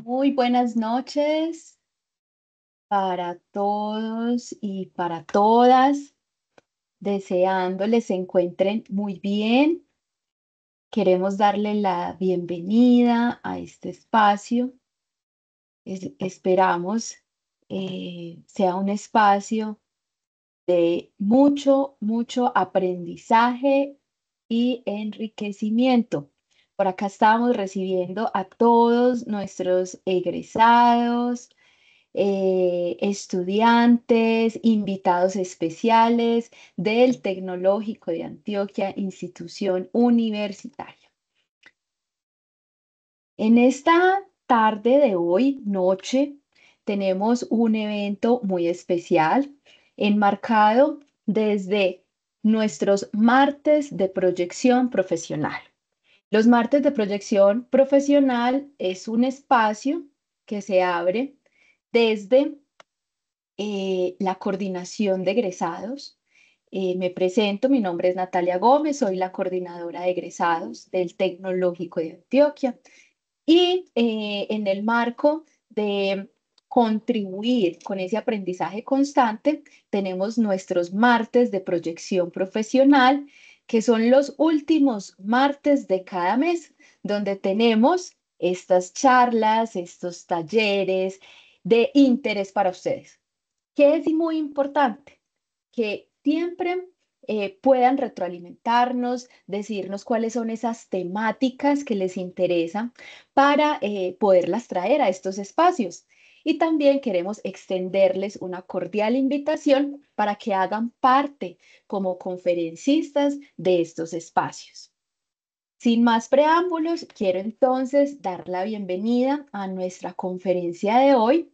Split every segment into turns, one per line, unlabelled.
Muy buenas noches para todos y para todas, deseándoles se encuentren muy bien. Queremos darle la bienvenida a este espacio. Esperamos sea un espacio de mucho aprendizaje y enriquecimiento. Por acá estamos recibiendo a todos nuestros egresados, estudiantes, invitados especiales del Tecnológico de Antioquia, institución universitaria. En esta tarde de hoy, noche, tenemos un evento muy especial, enmarcado desde nuestros martes de proyección profesional. Los martes de proyección profesional es un espacio que se abre desde la coordinación de egresados. Me presento, mi nombre es Natalia Gómez, soy la coordinadora de egresados del Tecnológico de Antioquia y en el marco de contribuir con ese aprendizaje constante, tenemos nuestros martes de proyección profesional, que son los últimos martes de cada mes, donde tenemos estas charlas, estos talleres de interés para ustedes. ¿Qué es muy importante? Que siempre puedan retroalimentarnos, decirnos cuáles son esas temáticas que les interesan para poderlas traer a estos espacios. Y también queremos extenderles una cordial invitación para que hagan parte como conferencistas de estos espacios. Sin más preámbulos, quiero entonces dar la bienvenida a nuestra conferencia de hoy.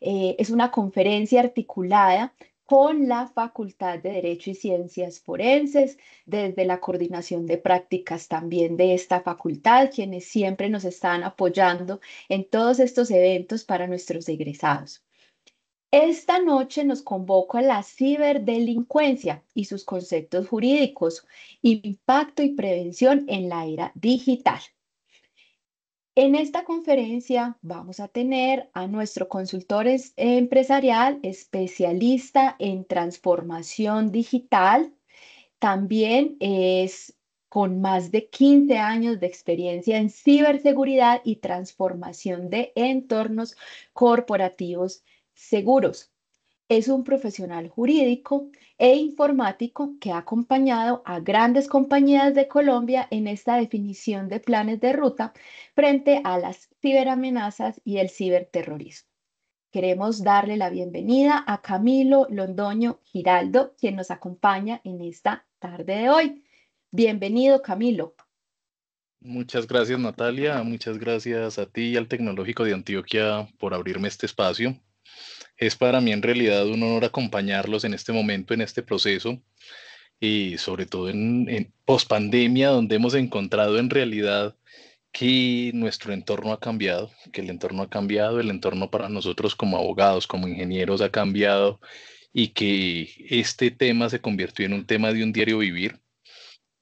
Es una conferencia articulada con la Facultad de Derecho y Ciencias Forenses, desde la coordinación de prácticas también de esta facultad, quienes siempre nos están apoyando en todos estos eventos para nuestros egresados. Esta noche nos convoca la ciberdelincuencia y sus conceptos jurídicos, impacto y prevención en la era digital. En esta conferencia vamos a tener a nuestro consultor empresarial, especialista en transformación digital. También es con más de 15 años de experiencia en ciberseguridad y transformación de entornos corporativos seguros. Es un profesional jurídico e informático que ha acompañado a grandes compañías de Colombia en esta definición de planes de ruta frente a las ciberamenazas y el ciberterrorismo. Queremos darle la bienvenida a Camilo Londoño Giraldo, quien nos acompaña en esta tarde de hoy. Bienvenido, Camilo.
Muchas gracias, Natalia. Muchas gracias a ti y al Tecnológico de Antioquia por abrirme este espacio. Es para mí en realidad un honor acompañarlos en este momento, en este proceso y sobre todo en pospandemia, donde hemos encontrado en realidad que nuestro entorno ha cambiado, que el entorno ha cambiado, el entorno para nosotros como abogados, como ingenieros ha cambiado y que este tema se convirtió en un tema de un diario vivir.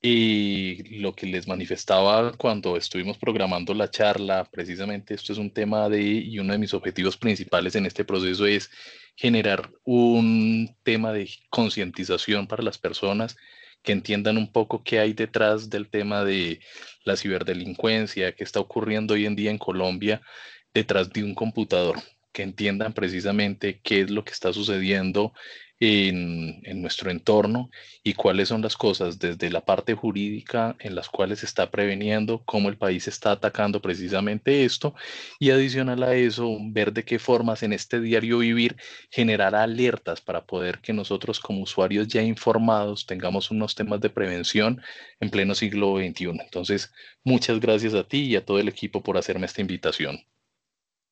Y lo que les manifestaba cuando estuvimos programando la charla, precisamente esto es un tema y uno de mis objetivos principales en este proceso es generar un tema de concientización para las personas que entiendan un poco qué hay detrás del tema de la ciberdelincuencia que está ocurriendo hoy en día en Colombia detrás de un computador, que entiendan precisamente qué es lo que está sucediendo en nuestro entorno y cuáles son las cosas desde la parte jurídica en las cuales se está preveniendo, cómo el país está atacando precisamente esto y adicional a eso, ver de qué formas en este diario vivir generar alertas para poder que nosotros como usuarios ya informados tengamos unos temas de prevención en pleno siglo XXI. Entonces, muchas gracias a ti y a todo el equipo por hacerme esta invitación.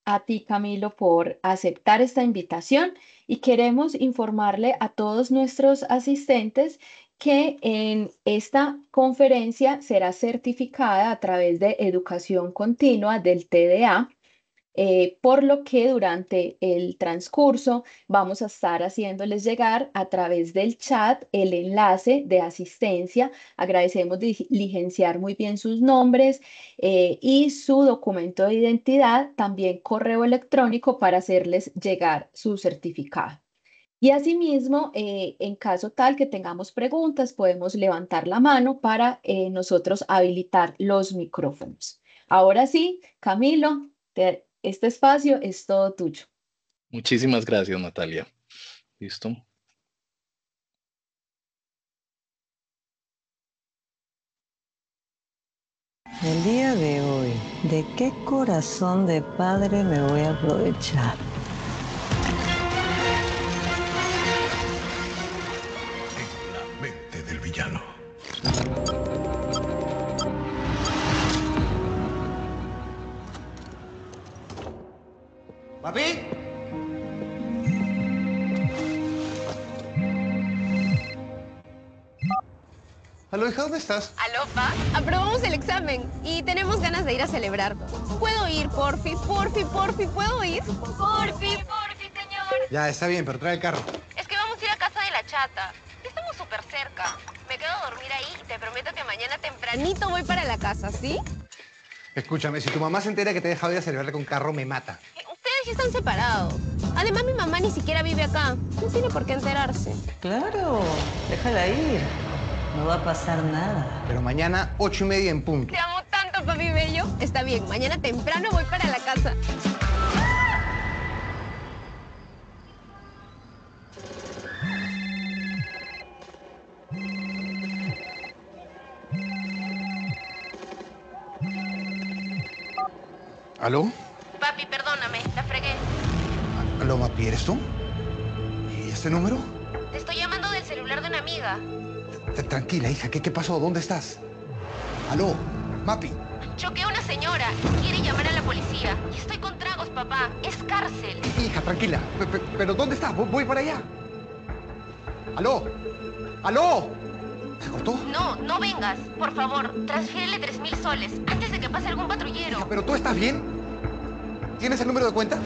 A ti, Camilo, por aceptar esta invitación y queremos informarle a todos nuestros asistentes que en esta conferencia será certificada a través de educación continua del TDA por lo que durante el transcurso vamos a estar haciéndoles llegar a través del chat el enlace de asistencia. Agradecemos diligenciar muy bien sus nombres y su documento de identidad, también correo electrónico para hacerles llegar su certificado. Y asimismo, en caso tal que tengamos preguntas, podemos levantar la mano para nosotros habilitar los micrófonos. Ahora sí, Camilo, este espacio es todo tuyo.
Muchísimas gracias, Natalia. ¿Listo?
El día de hoy, ¿de qué corazón de padre me voy a aprovechar?
En la mente del villano.
¿Papi? Aló, hija, ¿dónde estás?
Aló, pa. Aprobamos el examen y tenemos ganas de ir a celebrar. ¿Puedo ir, porfi? ¿Puedo ir? Porfi, señor.
Ya, está bien, pero trae el carro.
Es que vamos a ir a casa de la chata. Estamos súper cerca. Me quedo a dormir ahí y te prometo que mañana tempranito voy para la casa, ¿sí?
Escúchame, si tu mamá se entera que te he dejado ir a celebrar con carro, me mata.
Ustedes ya están separados. Además, mi mamá ni siquiera vive acá. No tiene por qué enterarse.
Claro, déjala ir. No va a pasar nada.
Pero mañana, 8:30 en punto.
Te amo tanto, papi bello. Está bien, mañana temprano voy para la casa.
¿Aló?
Papi, perdóname, la fregué.
¿Aló, Mapi, eres tú? ¿Y este número?
Te estoy llamando del celular de una amiga.
Tranquila, hija, ¿qué pasó? ¿Dónde estás? ¿Aló? Mapi.
Choqué a una señora. Quiere llamar a la policía. Y estoy con tragos, papá. Es cárcel.
Hija, tranquila. ¿Pero dónde estás? Voy para allá. ¿Aló? ¿Aló? ¿Se cortó?
No, no vengas. Por favor, transfiérele 3.000 soles antes de que pase algún patrullero.
¿Pero tú estás bien? ¿Tienes el número de cuenta?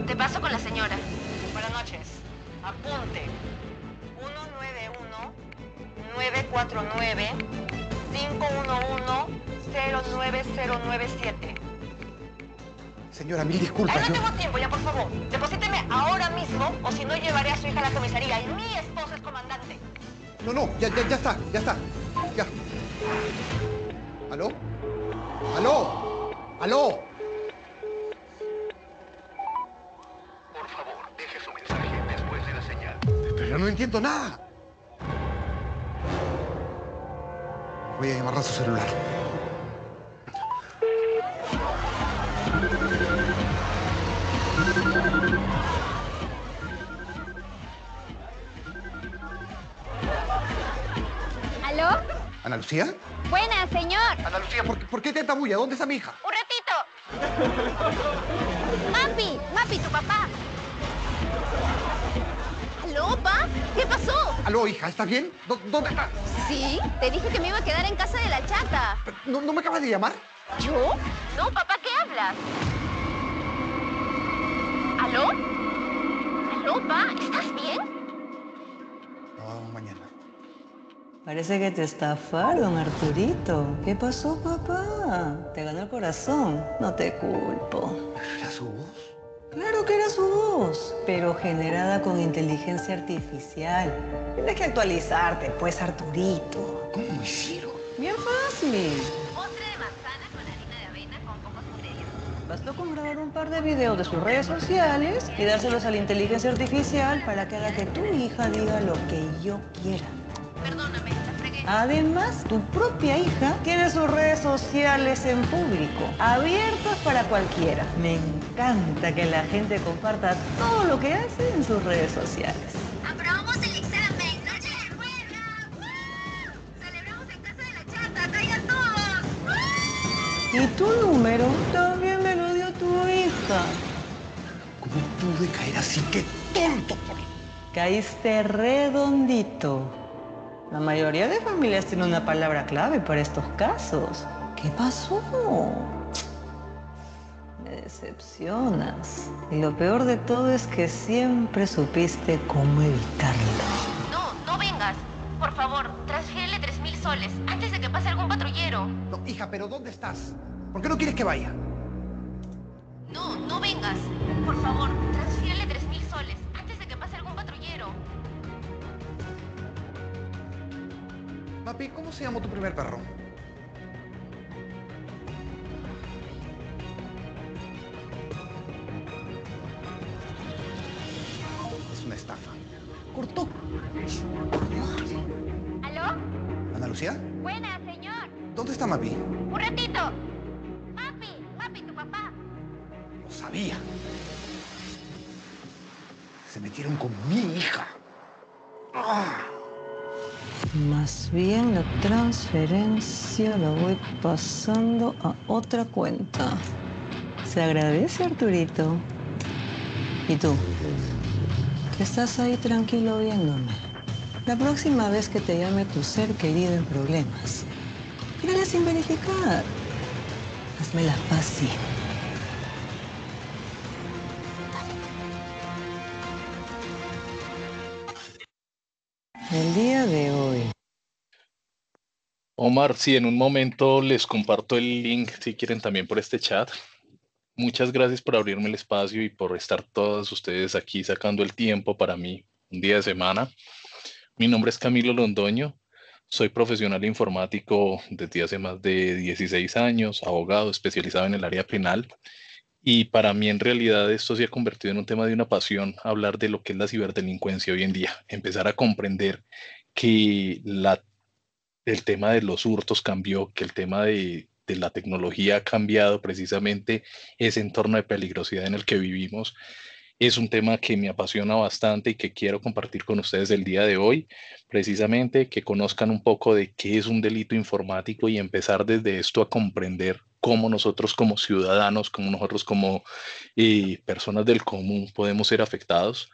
Te paso con la señora.
Buenas noches. Apunte. 191-949-511-09097.
Señora, mil disculpas.
Ay, no
yo-
tengo tiempo, ya, por favor. Deposíteme ahora mismo o si no llevaré a su hija a la comisaría. Y mi esposo es comandante.
No, ya está. Ya. ¿Aló? ¿Aló? ¿Aló?
Por favor, deje su mensaje después de la señal.
Pero yo no entiendo nada. Voy a llamar a su celular.
¿Aló?
¿Ana Lucía?
Buenas, señor.
Ana Lucía, ¿por qué tanta bulla? ¿Dónde está mi hija?
Un ratito. Mapi, tu papá. ¿Aló, pa? ¿Qué pasó?
¿Aló, hija? ¿Estás bien? ¿Dónde estás?
Sí, te dije que me iba a quedar en casa de la chata.
¿No me acabas de llamar?
¿Yo? No, papá, ¿qué hablas? ¿Aló? ¿Aló, pa? ¿Estás bien?
No, mañana.
Parece que te estafaron, Arturito. ¿Qué pasó, papá? Te ganó el corazón. No te culpo.
¿Era su voz?
Claro que era su voz, pero generada con inteligencia artificial. Tienes que actualizarte, pues, Arturito.
¿Cómo hicieron?
Bien fácil.
Postre de manzana con harina de avena con pocos ingredientes.
Bastó con grabar un par de videos de sus redes sociales y dárselos a la inteligencia artificial para que haga que tu hija diga lo que yo quiera.
Perdóname, la fregué.
Además, tu propia hija tiene sus redes sociales en público, abiertas para cualquiera. Me encanta que la gente comparta todo lo que hace en sus redes sociales.
Aprobamos el examen, noche de juerga. ¡Woo! Celebramos en casa de la chata, traigan todos. ¡Woo!
Y tu número también me lo dio tu hija.
¿Cómo pude caer así? ¡Qué tonto!
Caíste redondito. La mayoría de familias tienen una palabra clave para estos casos. ¿Qué pasó? Me Decepcionas. Y lo peor de todo es que siempre supiste cómo evitarlo.
No, no vengas. Por favor, transfiérele 3.000 soles antes de que pase algún patrullero.
No, hija, pero ¿dónde estás? ¿Por qué no quieres que vaya?
No, no vengas. Por favor, transfiérele 3.000 soles antes de que pase algún patrullero.
Papi, ¿cómo se llamó tu primer perro? Es una estafa. Cortó.
¿Aló?
¿Ana Lucía?
Buena, señor.
¿Dónde está Mapi?
Un ratito. Papi, tu papá.
Lo sabía. Se metieron con mi hija. ¡Ah!
Más bien la transferencia la voy pasando a otra cuenta. Se agradece, Arturito. ¿Y tú? Que estás ahí tranquilo viéndome. La próxima vez que te llame tu ser querido en problemas, mírale sin verificar. Hazme la fácil. El día de hoy.
Omar, sí, en un momento les comparto el link si quieren también por este chat. Muchas gracias por abrirme el espacio y por estar todos ustedes aquí sacando el tiempo para mí un día de semana. Mi nombre es Camilo Londoño, soy profesional informático desde hace más de 16 años, abogado especializado en el área penal. Y para mí en realidad esto se ha convertido en un tema de una pasión, hablar de lo que es la ciberdelincuencia hoy en día, empezar a comprender que el tema de los hurtos cambió, que el tema de la tecnología ha cambiado precisamente ese entorno de peligrosidad en el que vivimos. Es un tema que me apasiona bastante y que quiero compartir con ustedes el día de hoy, precisamente que conozcan un poco de qué es un delito informático y empezar desde esto a comprender cómo nosotros como ciudadanos, como nosotros como personas del común podemos ser afectados,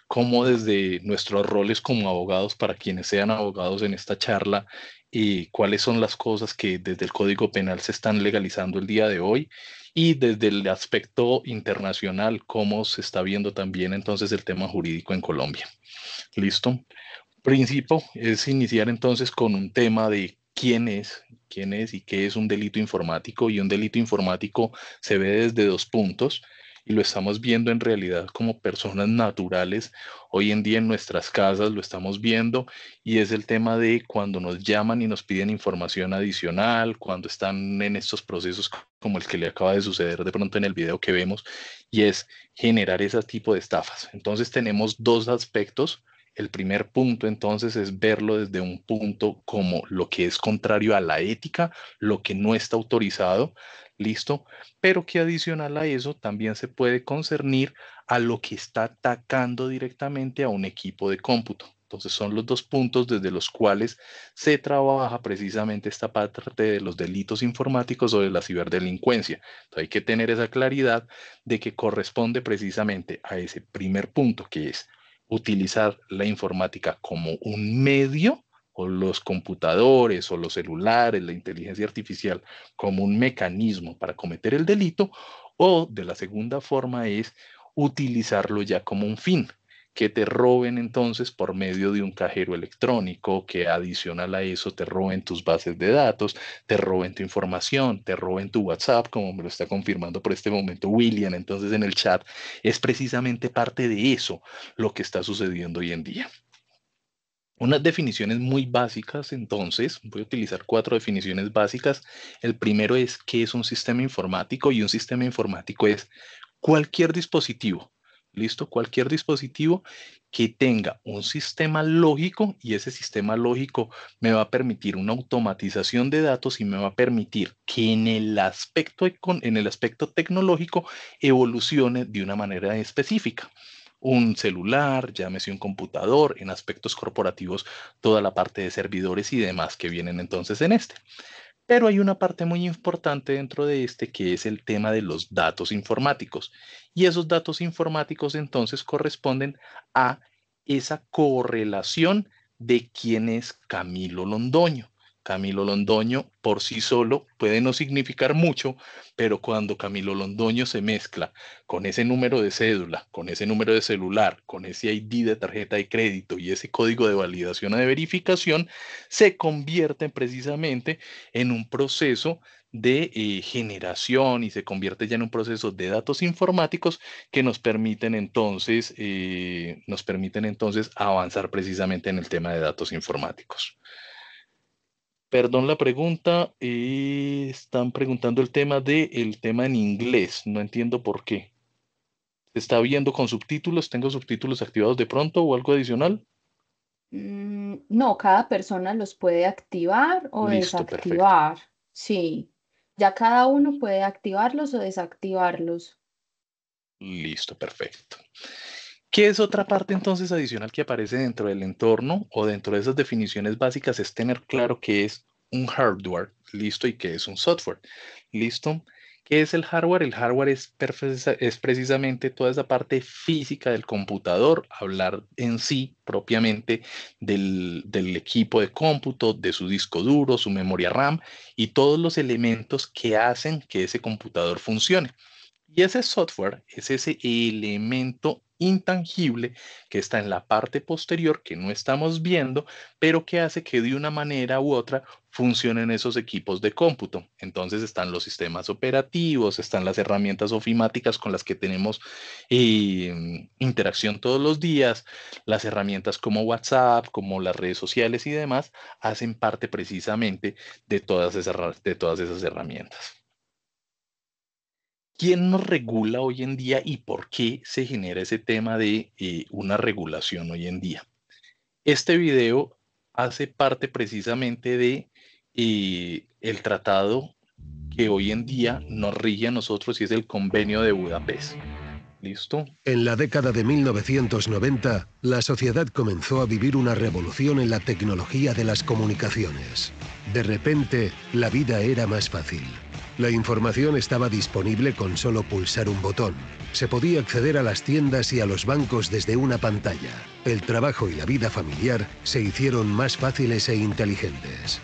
cómo desde nuestros roles como abogados, para quienes sean abogados en esta charla, y cuáles son las cosas que desde el Código Penal se están legalizando el día de hoy y desde el aspecto internacional, cómo se está viendo también entonces el tema jurídico en Colombia. ¿Listo? Principio es iniciar entonces con un tema de quién es y qué es un delito informático. Y un delito informático se ve desde dos puntos y lo estamos viendo en realidad como personas naturales. Hoy en día en nuestras casas lo estamos viendo y es el tema de cuando nos llaman y nos piden información adicional, cuando están en estos procesos como el que le acaba de suceder de pronto en el video que vemos, y es generar ese tipo de estafas. Entonces tenemos dos aspectos. El primer punto entonces es verlo desde un punto como lo que es contrario a la ética, lo que no está autorizado, listo, pero que adicional a eso también se puede concernir a lo que está atacando directamente a un equipo de cómputo. Entonces son los dos puntos desde los cuales se trabaja precisamente esta parte de los delitos informáticos o de la ciberdelincuencia. Entonces hay que tener esa claridad de que corresponde precisamente a ese primer punto, que es utilizar la informática como un medio, o los computadores o los celulares, la inteligencia artificial como un mecanismo para cometer el delito, o de la segunda forma es utilizarlo ya como un fin, que te roben entonces por medio de un cajero electrónico, que adicional a eso te roben tus bases de datos, te roben tu información, te roben tu WhatsApp, como me lo está confirmando por este momento William, entonces en el chat. Es precisamente parte de eso lo que está sucediendo hoy en día. Unas definiciones muy básicas, entonces, voy a utilizar 4 definiciones básicas. El primero es qué es un sistema informático, y un sistema informático es cualquier dispositivo, ¿listo? Cualquier dispositivo que tenga un sistema lógico, y ese sistema lógico me va a permitir una automatización de datos y me va a permitir que en el aspecto tecnológico evolucione de una manera específica. Un celular, llámese un computador, en aspectos corporativos, toda la parte de servidores y demás que vienen entonces en este. Pero hay una parte muy importante dentro de este, que es el tema de los datos informáticos. Y esos datos informáticos entonces corresponden a esa correlación de quién es Camilo Londoño. Camilo Londoño por sí solo puede no significar mucho, pero cuando Camilo Londoño se mezcla con ese número de cédula, con ese número de celular, con ese ID de tarjeta de crédito y ese código de validación o de verificación, se convierte precisamente en un proceso de generación y se convierte ya en un proceso de datos informáticos que nos permiten entonces avanzar precisamente en el tema de datos informáticos. Perdón la pregunta, están preguntando el tema en inglés, no entiendo por qué. ¿Se está viendo con subtítulos? ¿Tengo subtítulos activados de pronto o algo adicional?
No, cada persona los puede activar o
Listo, perfecto.
desactivar. Sí, ya cada uno puede activarlos o desactivarlos.
Listo, perfecto. ¿Qué es otra parte entonces adicional que aparece dentro del entorno o dentro de esas definiciones básicas? Es tener claro qué es un hardware, listo, y qué es un software, listo. ¿Qué es el hardware? El hardware es precisamente toda esa parte física del computador, hablar en sí propiamente del equipo de cómputo, de su disco duro, su memoria RAM y todos los elementos que hacen que ese computador funcione. Y ese software es ese elemento intangible que está en la parte posterior que no estamos viendo, pero que hace que de una manera u otra funcionen esos equipos de cómputo. Entonces están los sistemas operativos, están las herramientas ofimáticas con las que tenemos interacción todos los días, las herramientas como WhatsApp, como las redes sociales y demás, hacen parte precisamente de todas esas herramientas. ¿Quién nos regula hoy en día y por qué se genera ese tema de una regulación hoy en día? Este video hace parte precisamente de el tratado que hoy en día nos rige a nosotros y es el Convenio de Budapest. ¿Listo?
En la década de 1990, la sociedad comenzó a vivir una revolución en la tecnología de las comunicaciones. De repente, la vida era más fácil. La información estaba disponible con solo pulsar un botón. Se podía acceder a las tiendas y a los bancos desde una pantalla. El trabajo y la vida familiar se hicieron más fáciles e inteligentes.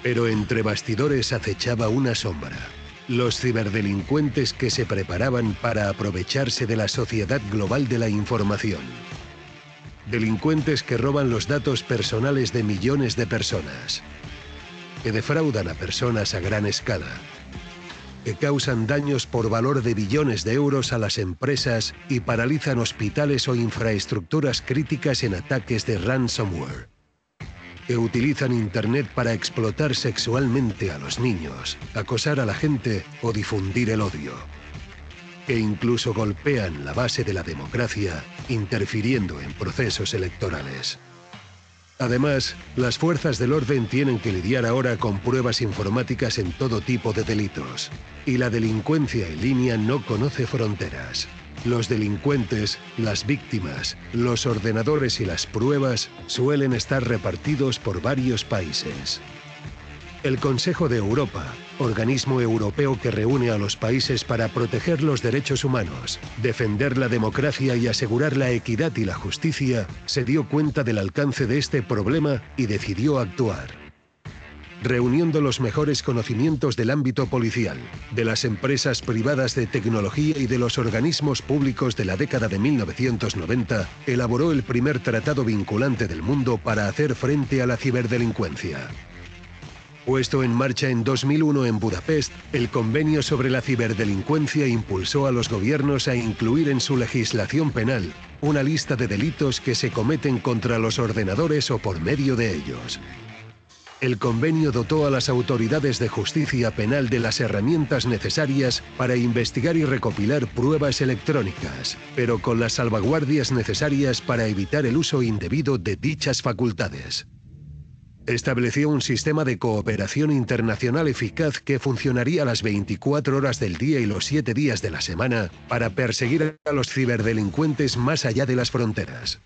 Pero entre bastidores acechaba una sombra. Los ciberdelincuentes que se preparaban para aprovecharse de la sociedad global de la información. Delincuentes que roban los datos personales de millones de personas. Que defraudan a personas a gran escala, que causan daños por valor de billones de euros a las empresas y paralizan hospitales o infraestructuras críticas en ataques de ransomware, que utilizan Internet para explotar sexualmente a los niños, acosar a la gente o difundir el odio, que incluso golpean la base de la democracia, interfiriendo en procesos electorales. Además, las fuerzas del orden tienen que lidiar ahora con pruebas informáticas en todo tipo de delitos. Y la delincuencia en línea no conoce fronteras. Los delincuentes, las víctimas, los ordenadores y las pruebas suelen estar repartidos por varios países. El Consejo de Europa, organismo europeo que reúne a los países para proteger los derechos humanos, defender la democracia y asegurar la equidad y la justicia, se dio cuenta del alcance de este problema y decidió actuar. Reuniendo los mejores conocimientos del ámbito policial, de las empresas privadas de tecnología y de los organismos públicos de la década de 1990, elaboró el primer tratado vinculante del mundo para hacer frente a la ciberdelincuencia. Puesto en marcha en 2001 en Budapest, el Convenio sobre la Ciberdelincuencia impulsó a los gobiernos a incluir en su legislación penal una lista de delitos que se cometen contra los ordenadores o por medio de ellos. El convenio dotó a las autoridades de justicia penal de las herramientas necesarias para investigar y recopilar pruebas electrónicas, pero con las salvaguardias necesarias para evitar el uso indebido de dichas facultades. Estableció un sistema de cooperación internacional eficaz que funcionaría las 24 horas del día y los 7 días de la semana para perseguir a los ciberdelincuentes más allá de las fronteras.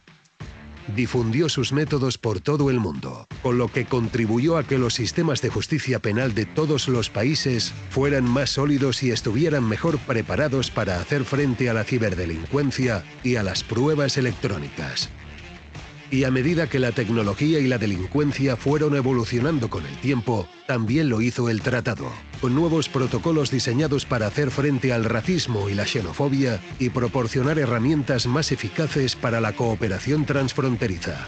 Difundió sus métodos por todo el mundo, con lo que contribuyó a que los sistemas de justicia penal de todos los países fueran más sólidos y estuvieran mejor preparados para hacer frente a la ciberdelincuencia y a las pruebas electrónicas. Y a medida que la tecnología y la delincuencia fueron evolucionando con el tiempo, también lo hizo el tratado, con nuevos protocolos diseñados para hacer frente al racismo y la xenofobia y proporcionar herramientas más eficaces para la cooperación transfronteriza.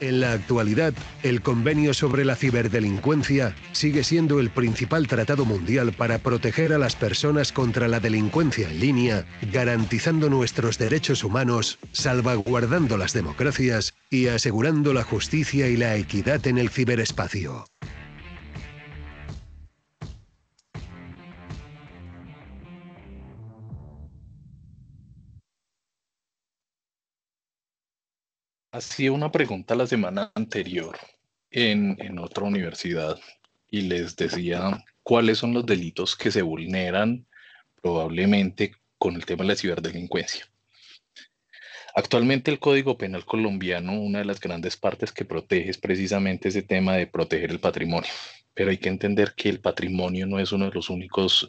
En la actualidad, el Convenio sobre la Ciberdelincuencia sigue siendo el principal tratado mundial para proteger a las personas contra la delincuencia en línea, garantizando nuestros derechos humanos, salvaguardando las democracias y asegurando la justicia y la equidad en el ciberespacio.
Hacía una pregunta la semana anterior en otra universidad y les decía cuáles son los delitos que se vulneran probablemente con el tema de la ciberdelincuencia. Actualmente el Código Penal colombiano, una de las grandes partes que protege es precisamente ese tema de proteger el patrimonio. Pero hay que entender que el patrimonio no es uno de los únicos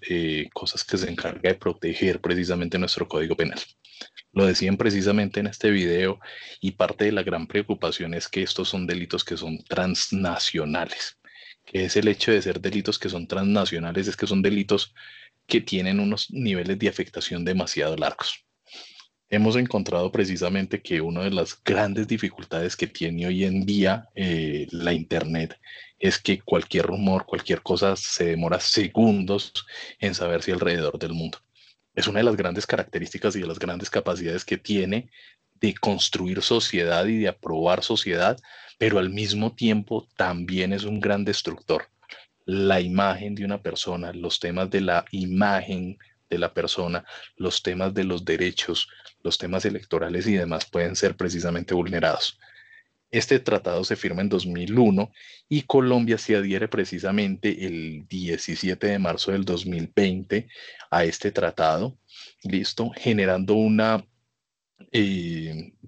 cosas que se encarga de proteger precisamente nuestro Código Penal. Lo decían precisamente en este video y parte de la gran preocupación es que estos son delitos que son transnacionales. ¿Qué es el hecho de ser delitos que son transnacionales? Es que son delitos que tienen unos niveles de afectación demasiado largos. Hemos encontrado precisamente que una de las grandes dificultades que tiene hoy en día la Internet es que cualquier rumor, cualquier cosa se demora segundos en saberse alrededor del mundo. Es una de las grandes características y de las grandes capacidades que tiene de construir sociedad y de aprobar sociedad, pero al mismo tiempo también es un gran destructor. La imagen de una persona, los temas de la imagen de la persona, los temas de los derechos, los temas electorales y demás pueden ser precisamente vulnerados. Este tratado se firma en 2001 y Colombia se adhiere precisamente el 17 de marzo del 2020 a este tratado, listo, generando una,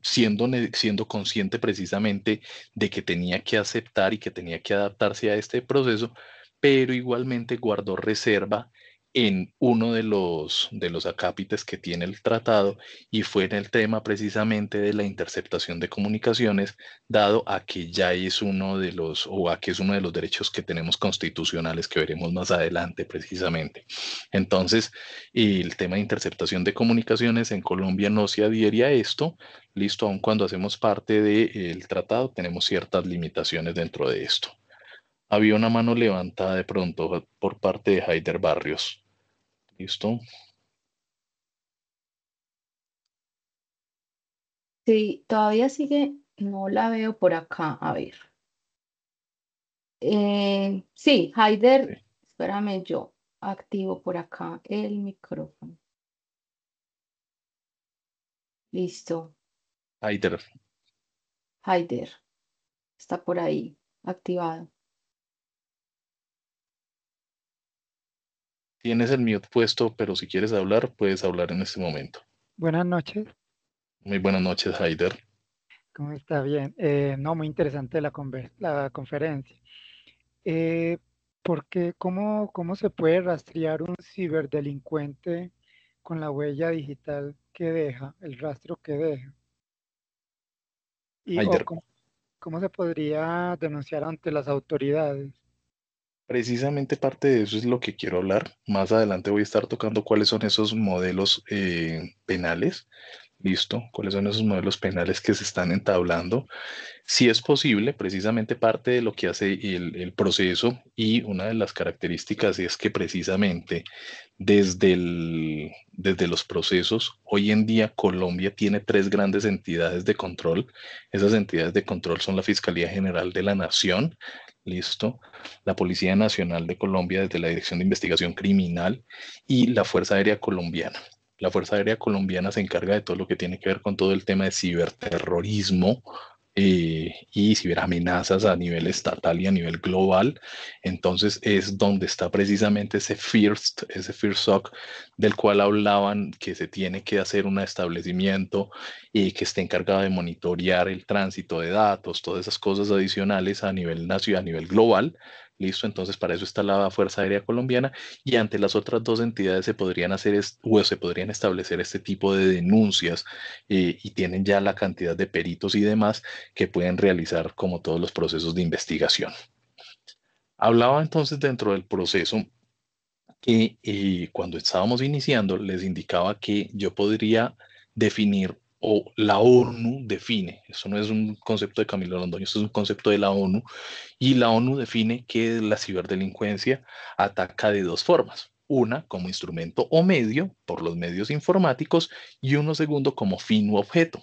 siendo consciente precisamente de que tenía que aceptar y que tenía que adaptarse a este proceso, pero igualmente guardó reserva en uno de los acápites que tiene el tratado y fue en el tema precisamente de la interceptación de comunicaciones, dado a que ya es uno de los, o a que es uno de los derechos que tenemos constitucionales que veremos más adelante precisamente. Entonces, el tema de interceptación de comunicaciones en Colombia no se adhiere a esto, listo, aun cuando hacemos parte del tratado, tenemos ciertas limitaciones dentro de esto. Había una mano levantada de pronto por parte de Haider Barrios. ¿Listo?
Sí, todavía sigue, no la veo por acá. A ver. Sí, Haider,
Sí.
espérame, yo activo por acá el micrófono. Listo,
Haider,
Haider, está por ahí, activado.
tienes el mute puesto, pero si quieres hablar, puedes hablar en este momento.
Buenas noches,
Muy buenas noches, Haider.
¿cómo está? Bien. No, muy interesante la conferencia. Eh, porque ¿cómo se puede rastrear un ciberdelincuente con la huella digital que deja, el rastro que deja? Y,
Haider,
¿cómo se podría denunciar ante las autoridades?
precisamente parte de eso es lo que quiero hablar. Más adelante voy a estar tocando cuáles son esos modelos penales. ¿Listo? ¿Cuáles son esos modelos penales que se están entablando? Si es posible, precisamente parte de lo que hace el proceso y una de las características es que precisamente desde los procesos, hoy en día Colombia tiene tres grandes entidades de control. Esas entidades de control son la Fiscalía General de la Nación, listo, la Policía Nacional de Colombia desde la Dirección de Investigación Criminal y la Fuerza Aérea Colombiana. La Fuerza Aérea Colombiana se encarga de todo lo que tiene que ver con todo el tema de ciberterrorismo y ciberamenazas a nivel estatal y a nivel global. Entonces es donde está precisamente ese FIRSOC del cual hablaban, que se tiene que hacer un establecimiento que esté encargado de monitorear el tránsito de datos, todas esas cosas adicionales a nivel nacional, a nivel global, ¿Listo? Entonces, para eso está la Fuerza Aérea Colombiana y ante las otras dos entidades se podrían hacer o se podrían establecer este tipo de denuncias y tienen ya la cantidad de peritos y demás que pueden realizar como todos los procesos de investigación. Hablaba entonces dentro del proceso que cuando estábamos iniciando les indicaba que yo podría definir o la ONU define, eso no es un concepto de Camilo Londoño, eso es un concepto de la ONU, y la ONU define que la ciberdelincuencia ataca de dos formas. Una como instrumento o medio por los medios informáticos y uno segundo como fin u objeto.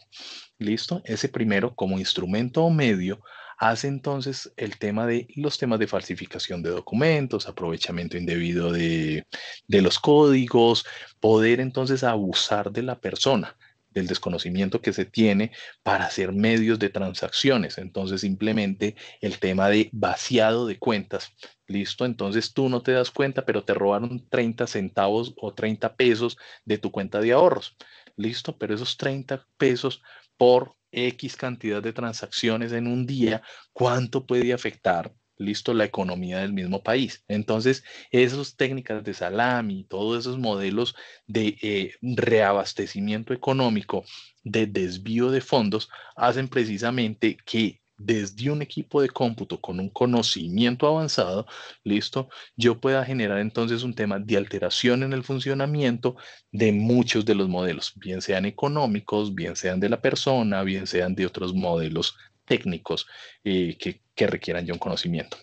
¿Listo? Ese primero como instrumento o medio hace entonces el tema de los temas de falsificación de documentos, aprovechamiento indebido de los códigos, poder entonces abusar de la persona, del desconocimiento que se tiene para hacer medios de transacciones. Entonces, simplemente el tema de vaciado de cuentas. ¿Listo? Entonces tú no te das cuenta, pero te robaron 30 centavos o 30 pesos de tu cuenta de ahorros. ¿Listo? Pero esos 30 pesos por X cantidad de transacciones en un día, ¿cuánto puede afectar? Listo, la economía del mismo país. Entonces, esas técnicas de salami, todos esos modelos de reabastecimiento económico, de desvío de fondos, hacen precisamente que desde un equipo de cómputo con un conocimiento avanzado, listo, yo pueda generar entonces un tema de alteración en el funcionamiento de muchos de los modelos, bien sean económicos, bien sean de la persona, bien sean de otros modelos técnicos que requieran ya un conocimiento.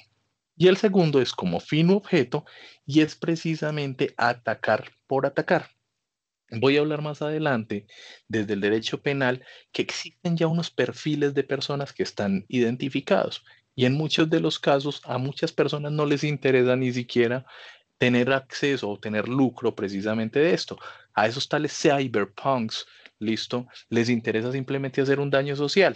Y el segundo es como fin u objeto y es precisamente atacar por atacar. Voy a hablar más adelante desde el derecho penal que existen ya unos perfiles de personas que están identificados y en muchos de los casos a muchas personas no les interesa ni siquiera tener acceso o tener lucro precisamente de esto. A esos tales cyberpunks, listo, les interesa simplemente hacer un daño social.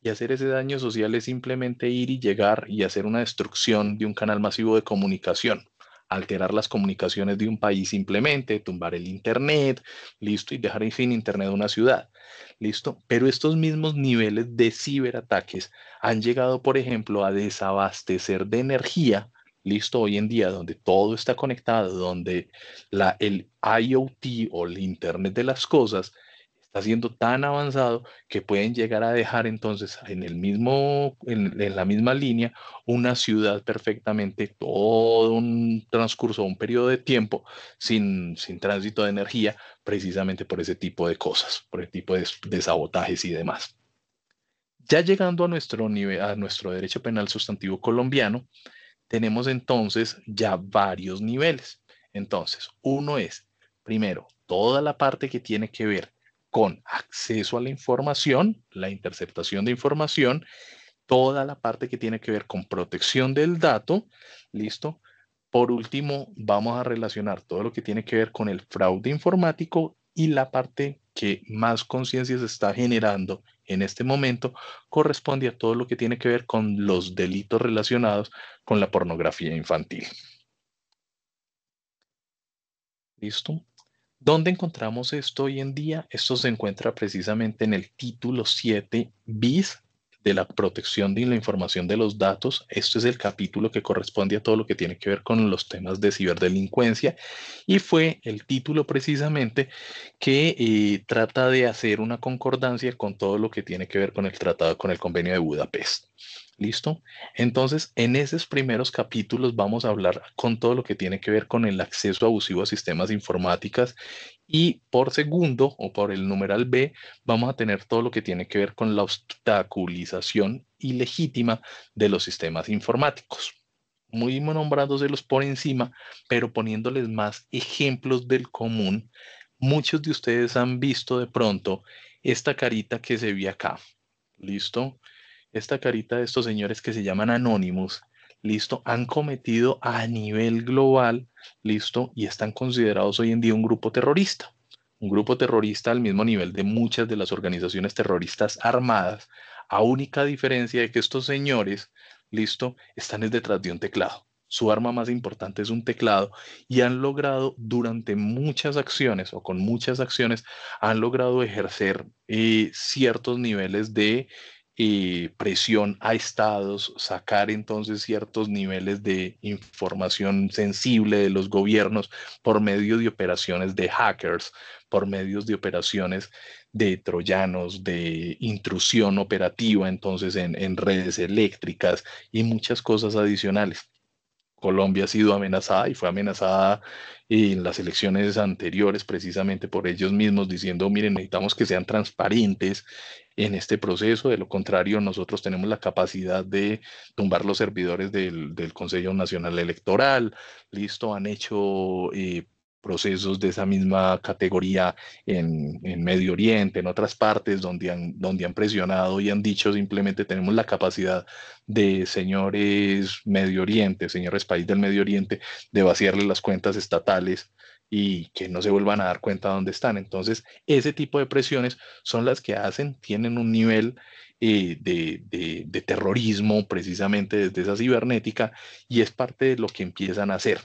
Y hacer ese daño social es simplemente ir y llegar y hacer una destrucción de un canal masivo de comunicación, alterar las comunicaciones de un país simplemente, tumbar el internet, listo, y dejar sin internet una ciudad, listo. Pero estos mismos niveles de ciberataques han llegado, por ejemplo, a desabastecer de energía. Listo, hoy en día donde todo está conectado, donde el IoT o el Internet de las cosas está siendo tan avanzado que pueden llegar a dejar entonces en la misma línea una ciudad perfectamente, todo un transcurso, un periodo de tiempo sin tránsito de energía, precisamente por ese tipo de cosas, por el tipo de sabotajes y demás. Ya llegando a nuestro nivel, a nuestro derecho penal sustantivo colombiano, tenemos entonces ya varios niveles. Entonces, uno es, primero, toda la parte que tiene que ver con acceso a la información, la interceptación de información, toda la parte que tiene que ver con protección del dato, ¿listo? Por último, vamos a relacionar todo lo que tiene que ver con el fraude informático y la parte que más conciencia se está generando en este momento corresponde a todo lo que tiene que ver con los delitos relacionados con la pornografía infantil. ¿Listo? ¿Dónde encontramos esto hoy en día? Esto se encuentra precisamente en el título 7 bis de la protección de la información de los datos. Esto es el capítulo que corresponde a todo lo que tiene que ver con los temas de ciberdelincuencia y fue el título precisamente que trata de hacer una concordancia con todo lo que tiene que ver con el tratado, con el convenio de Budapest. ¿Listo? Entonces, en esos primeros capítulos vamos a hablar con todo lo que tiene que ver con el acceso abusivo a sistemas informáticos y por segundo o por el numeral B vamos a tener todo lo que tiene que ver con la obstaculización ilegítima de los sistemas informáticos. Muy nombrándoselos por encima, pero poniéndoles más ejemplos del común. Muchos de ustedes han visto de pronto esta carita que se ve acá. ¿Listo? Esta carita de estos señores que se llaman Anonymous, listo, han cometido a nivel global, listo, y están considerados hoy en día un grupo terrorista. Un grupo terrorista al mismo nivel de muchas de las organizaciones terroristas armadas, a única diferencia de que estos señores, listo, están detrás de un teclado. Su arma más importante es un teclado y han logrado durante muchas acciones o con muchas acciones, han logrado ejercer ciertos niveles de presión a estados, sacar entonces ciertos niveles de información sensible de los gobiernos por medio de operaciones de hackers, por medios de operaciones de troyanos, de intrusión operativa, entonces en redes eléctricas y muchas cosas adicionales. Colombia ha sido amenazada y fue amenazada en las elecciones anteriores precisamente por ellos mismos diciendo, miren, necesitamos que sean transparentes en este proceso, de lo contrario nosotros tenemos la capacidad de tumbar los servidores del Consejo Nacional Electoral, listo, han hecho procesos de esa misma categoría en Medio Oriente, en otras partes donde han presionado y han dicho simplemente tenemos la capacidad de señores Medio Oriente, señores país del Medio Oriente, de vaciarle las cuentas estatales y que no se vuelvan a dar cuenta de dónde están. Entonces, ese tipo de presiones son las que tienen un nivel de terrorismo precisamente desde esa cibernética y es parte de lo que empiezan a hacer.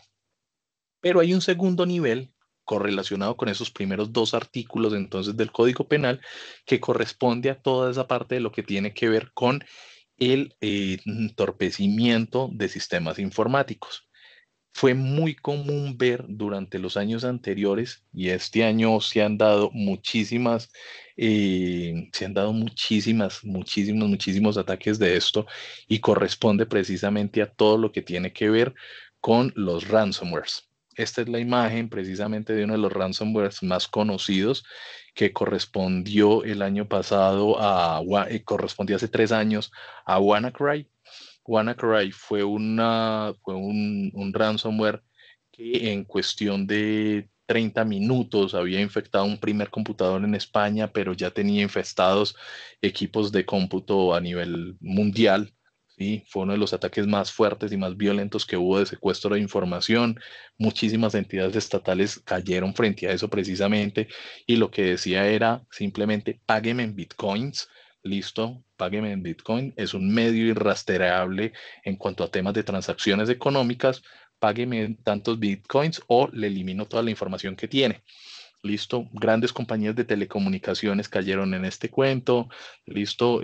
Pero hay un segundo nivel correlacionado con esos primeros dos artículos entonces del Código Penal que corresponde a toda esa parte de lo que tiene que ver con el entorpecimiento de sistemas informáticos. Fue muy común ver durante los años anteriores y este año se han dado muchísimos ataques de esto y corresponde precisamente a todo lo que tiene que ver con los ransomwares. Esta es la imagen precisamente de uno de los ransomwares más conocidos que correspondió el año pasado correspondió hace 3 años a WannaCry. WannaCry fue un ransomware que en cuestión de 30 minutos había infectado un primer computador en España, pero ya tenía infestados equipos de cómputo a nivel mundial. ¿Sí? Fue uno de los ataques más fuertes y más violentos que hubo de secuestro de información. Muchísimas entidades estatales cayeron frente a eso precisamente y lo que decía era simplemente págueme en bitcoins. Listo, págueme en Bitcoin, es un medio irrastreable en cuanto a temas de transacciones económicas, págueme tantos Bitcoins o le elimino toda la información que tiene. Listo, grandes compañías de telecomunicaciones cayeron en este cuento. Listo,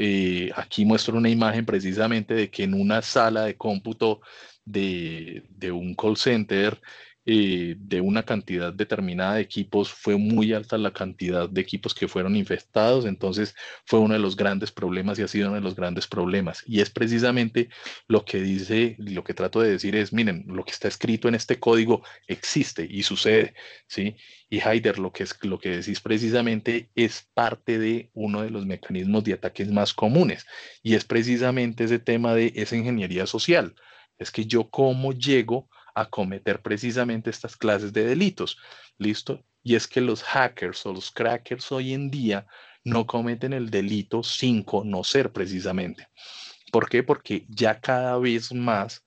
aquí muestro una imagen precisamente de que en una sala de cómputo de un call center, de una cantidad determinada de equipos, fue muy alta la cantidad de equipos que fueron infectados. Entonces fue uno de los grandes problemas y ha sido uno de los grandes problemas. Y es precisamente lo que lo que trato de decir es, miren, lo que está escrito en este código existe y sucede, ¿sí? Y Haider, lo que decís precisamente es parte de uno de los mecanismos de ataques más comunes y es precisamente ese tema de esa ingeniería social. Es que yo cómo llego a cometer precisamente estas clases de delitos, ¿listo? Y es que los hackers o los crackers hoy en día no cometen el delito sin conocer precisamente. ¿Por qué? Porque ya cada vez más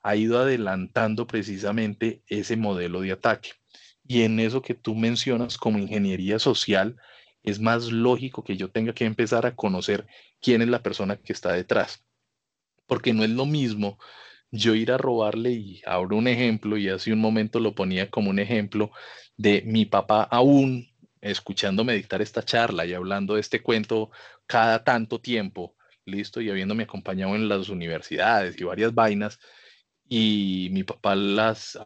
ha ido adelantando precisamente ese modelo de ataque. Y en eso que tú mencionas como ingeniería social, es más lógico que yo tenga que empezar a conocer quién es la persona que está detrás. Porque no es lo mismo yo ir a robarle, y abro un ejemplo, y hace un momento lo ponía como un ejemplo de mi papá aún escuchándome dictar esta charla y hablando de este cuento cada tanto tiempo, listo, y habiéndome acompañado en las universidades y varias vainas. Y mi papá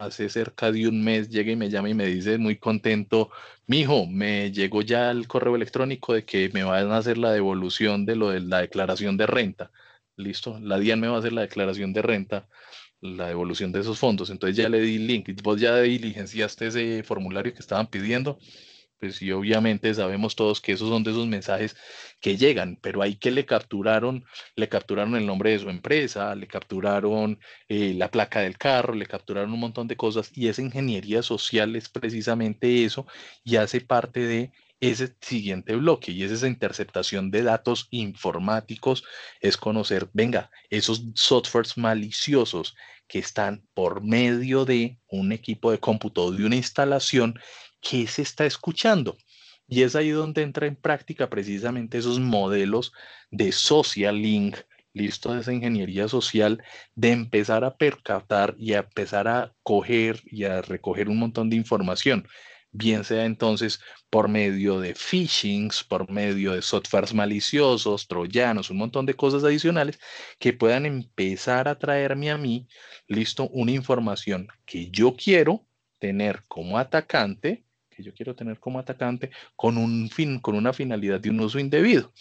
hace cerca de un mes llega y me llama y me dice muy contento, mijo, me llegó ya el correo electrónico de que me van a hacer la devolución de lo de la declaración de renta. Listo, la DIAN me va a hacer la declaración de renta, la devolución de esos fondos. Entonces ya le di el link. Vos ya diligenciaste ese formulario que estaban pidiendo. Pues sí, obviamente sabemos todos que esos son de esos mensajes que llegan, pero ahí que le capturaron el nombre de su empresa, le capturaron la placa del carro, le capturaron un montón de cosas y esa ingeniería social es precisamente eso y hace parte de ese siguiente bloque y es esa interceptación de datos informáticos, es conocer, venga, esos softwares maliciosos que están por medio de un equipo de cómputo, de una instalación, ¿qué se está escuchando? Y es ahí donde entra en práctica precisamente esos modelos de social link, listo, de esa ingeniería social, de empezar a percatar y a empezar a coger y a recoger un montón de información. bien sea entonces por medio de phishings, por medio de softwares maliciosos, troyanos, un montón de cosas adicionales que puedan empezar a traerme a mí, listo, una información que yo quiero tener como atacante, con un fin, con una finalidad de un uso indebido.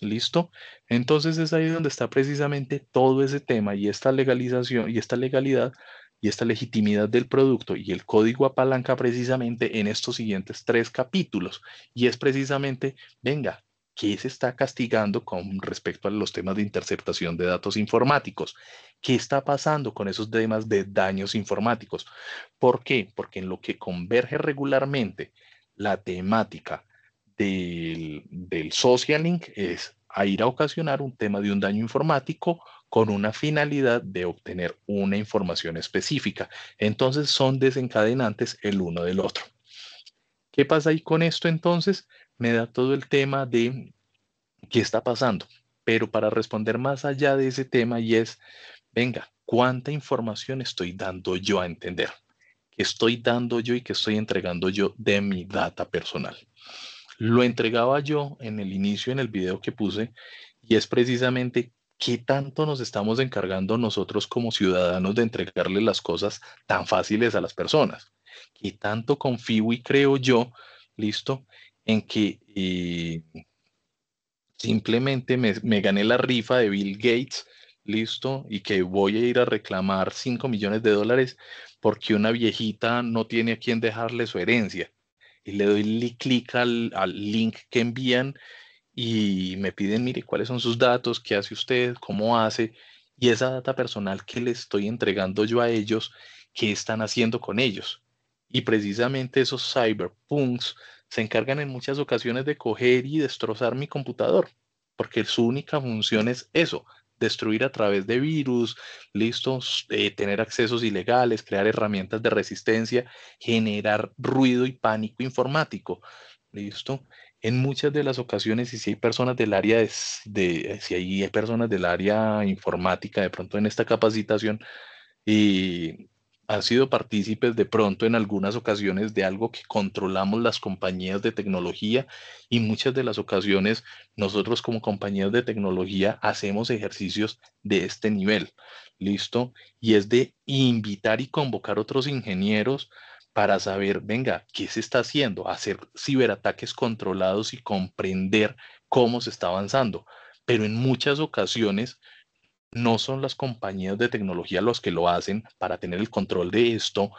¿Listo? Entonces es ahí donde está precisamente todo ese tema y esta legalización y esta legalidad y esta legitimidad del producto y el código apalanca precisamente en estos siguientes 3 capítulos. Y es precisamente, venga, ¿qué se está castigando con respecto a los temas de interceptación de datos informáticos? ¿Qué está pasando con esos temas de daños informáticos? ¿Por qué? Porque en lo que converge regularmente la temática del social link es a ir a ocasionar un tema de un daño informático con una finalidad de obtener una información específica. Entonces son desencadenantes el uno del otro. ¿Qué pasa ahí con esto entonces? Me da todo el tema de qué está pasando. Pero para responder más allá de ese tema y es, venga, ¿cuánta información estoy dando yo a entender? ¿Qué estoy dando yo y qué estoy entregando yo de mi data personal? Lo entregaba yo en el inicio, en el video que puse, y es precisamente qué tanto nos estamos encargando nosotros como ciudadanos de entregarle las cosas tan fáciles a las personas. Qué tanto confío y creo yo, listo, en que simplemente me gané la rifa de Bill Gates, listo, y que voy a ir a reclamar 5 millones de dólares porque una viejita no tiene a quién dejarle su herencia y le doy clic al link que envían y me piden, mire, cuáles son sus datos, qué hace usted, cómo hace, y esa data personal que le estoy entregando yo a ellos, qué están haciendo con ellos. Y precisamente esos cyberpunks se encargan en muchas ocasiones de coger y destrozar mi computador, porque su única función es eso, destruir a través de virus, listos, tener accesos ilegales, crear herramientas de resistencia, generar ruido y pánico informático. ¿Listo? En muchas de las ocasiones, y si hay personas del área si hay personas del área informática, de pronto en esta capacitación, y han sido partícipes de pronto en algunas ocasiones de algo que controlamos las compañías de tecnología y muchas de las ocasiones nosotros como compañías de tecnología hacemos ejercicios de este nivel, ¿listo? Y es de invitar y convocar otros ingenieros para saber, venga, ¿qué se está haciendo? Hacer ciberataques controlados y comprender cómo se está avanzando. Pero en muchas ocasiones no son las compañías de tecnología los que lo hacen para tener el control de esto,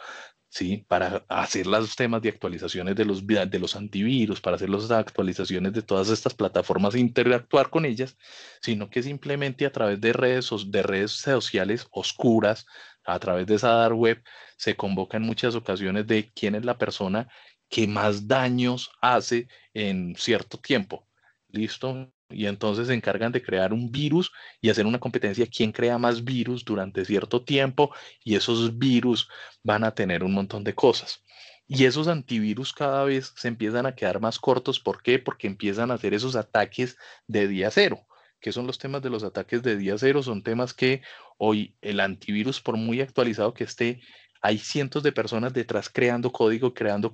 ¿sí? Para hacer los temas de actualizaciones de los antivirus, para hacer las actualizaciones de todas estas plataformas e interactuar con ellas, sino que simplemente a través de redes sociales oscuras, a través de esa dark web, se convoca en muchas ocasiones de quién es la persona que más daños hace en cierto tiempo. ¿Listo? Y entonces se encargan de crear un virus y hacer una competencia quién crea más virus durante cierto tiempo y esos virus van a tener un montón de cosas. Y esos antivirus cada vez se empiezan a quedar más cortos. ¿Por qué? Porque empiezan a hacer esos ataques de día cero. ¿Qué son los temas de los ataques de día cero? Son temas que hoy el antivirus, por muy actualizado que esté, hay cientos de personas detrás creando código y creando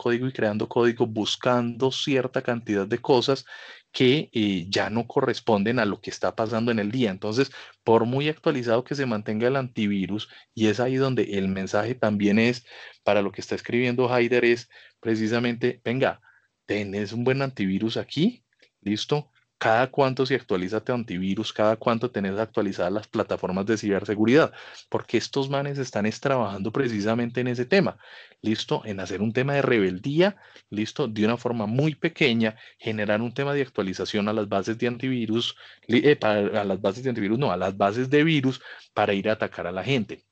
código, buscando cierta cantidad de cosas que ya no corresponden a lo que está pasando en el día. Entonces, por muy actualizado que se mantenga el antivirus, y es ahí donde el mensaje también es, para lo que está escribiendo Haider, es precisamente, venga, tenés un buen antivirus aquí, listo. Cada cuánto se actualiza tu antivirus, cada cuánto tenés actualizadas las plataformas de ciberseguridad, porque estos manes están trabajando precisamente en ese tema, listo, en hacer un tema de rebeldía, listo, de una forma muy pequeña, generar un tema de actualización a las bases de antivirus, a las bases de antivirus, no, a las bases de virus para ir a atacar a la gente.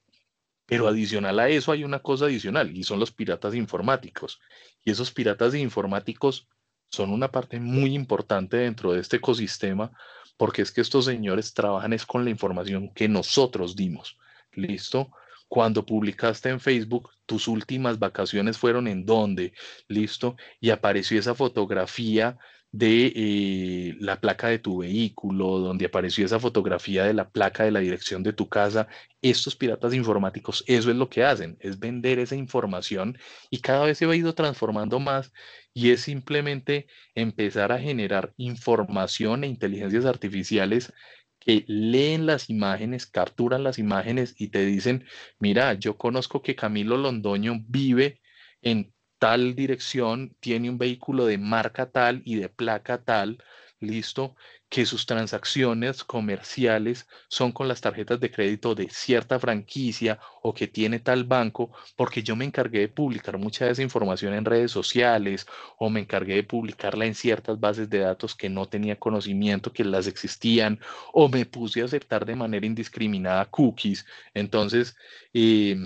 Pero adicional a eso hay una cosa adicional y son los piratas informáticos. Y esos piratas informáticos son una parte muy importante dentro de este ecosistema porque es que estos señores trabajan es con la información que nosotros dimos. ¿Listo? cuando publicaste en Facebook, tus últimas vacaciones fueron en dónde, listo, y apareció esa fotografía de la placa de tu vehículo, donde apareció esa fotografía de la placa de la dirección de tu casa. Estos piratas informáticos, eso es lo que hacen, es vender esa información y cada vez se va ido transformando más y es simplemente empezar a generar información e inteligencias artificiales que leen las imágenes, capturan las imágenes y te dicen, mira, yo conozco que Camilo Londoño vive en tal dirección, tiene un vehículo de marca tal y de placa tal, listo, que sus transacciones comerciales son con las tarjetas de crédito de cierta franquicia o que tiene tal banco, porque yo me encargué de publicar mucha de esa información en redes sociales o me encargué de publicarla en ciertas bases de datos que no tenía conocimiento que las existían o me puse a aceptar de manera indiscriminada cookies. Entonces, eh,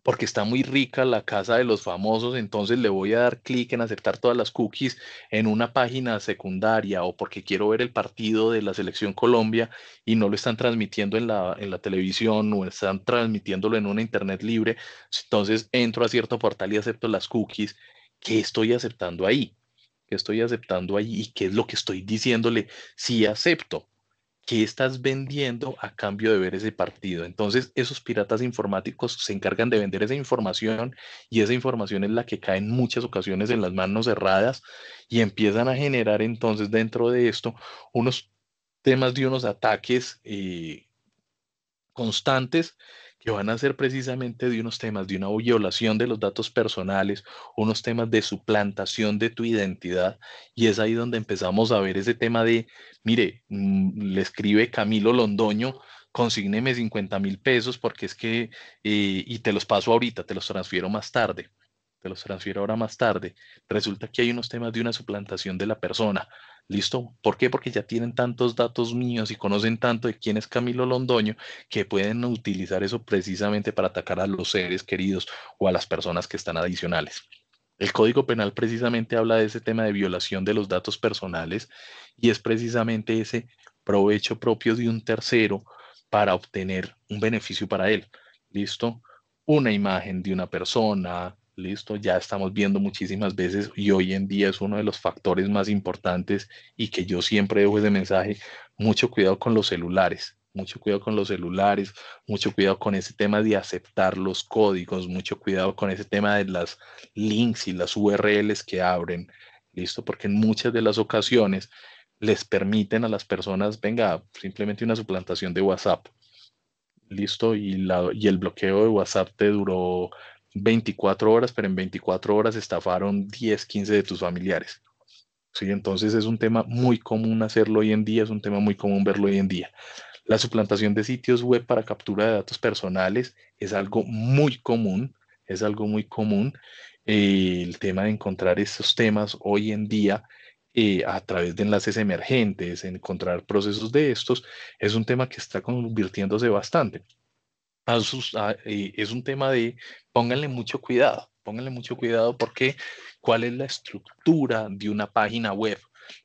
porque está muy rica la casa de los famosos, entonces le voy a dar clic en aceptar todas las cookies en una página secundaria o porque quiero ver el partido de la selección Colombia y no lo están transmitiendo en la televisión o están transmitiéndolo en una internet libre, entonces entro a cierto portal y acepto las cookies. ¿Qué estoy aceptando ahí? ¿Qué estoy aceptando ahí? ¿Y qué es lo que estoy diciéndole? Sí acepto. ¿Qué estás vendiendo a cambio de ver ese partido? Entonces, esos piratas informáticos se encargan de vender esa información y esa información es la que cae en muchas ocasiones en las manos cerradas y empiezan a generar entonces dentro de esto unos temas de unos ataques constantes que van a ser precisamente de unos temas de una violación de los datos personales, unos temas de suplantación de tu identidad, y es ahí donde empezamos a ver ese tema de, mire, le escribe Camilo Londoño, consígneme 50.000 pesos porque es que, y te los paso ahorita, te los transfiero más tarde. Te los transfiero ahora más tarde. Resulta que hay unos temas de una suplantación de la persona. ¿Listo? ¿Por qué? Porque ya tienen tantos datos míos y conocen tanto de quién es Camilo Londoño que pueden utilizar eso precisamente para atacar a los seres queridos o a las personas que están adicionales. El Código Penal precisamente habla de ese tema de violación de los datos personales y es precisamente ese provecho propio de un tercero para obtener un beneficio para él. ¿Listo? Una imagen de una persona, listo, ya estamos viendo muchísimas veces y hoy en día es uno de los factores más importantes y que yo siempre dejo ese mensaje, mucho cuidado con los celulares, mucho cuidado con los celulares, mucho cuidado con ese tema de aceptar los códigos, mucho cuidado con ese tema de las links y las URLs que abren, listo, porque en muchas de las ocasiones les permiten a las personas, venga, simplemente una suplantación de WhatsApp. Listo, y el bloqueo de WhatsApp te duró 24 horas, pero en 24 horas estafaron 10, 15 de tus familiares. Sí, entonces es un tema muy común hacerlo hoy en día, es un tema muy común verlo hoy en día. La suplantación de sitios web para captura de datos personales es algo muy común, es algo muy común. El tema de encontrar estos temas hoy en día a través de enlaces emergentes, encontrar procesos de estos, es un tema que está convirtiéndose bastante. Es un tema de pónganle mucho cuidado porque cuál es la estructura de una página web,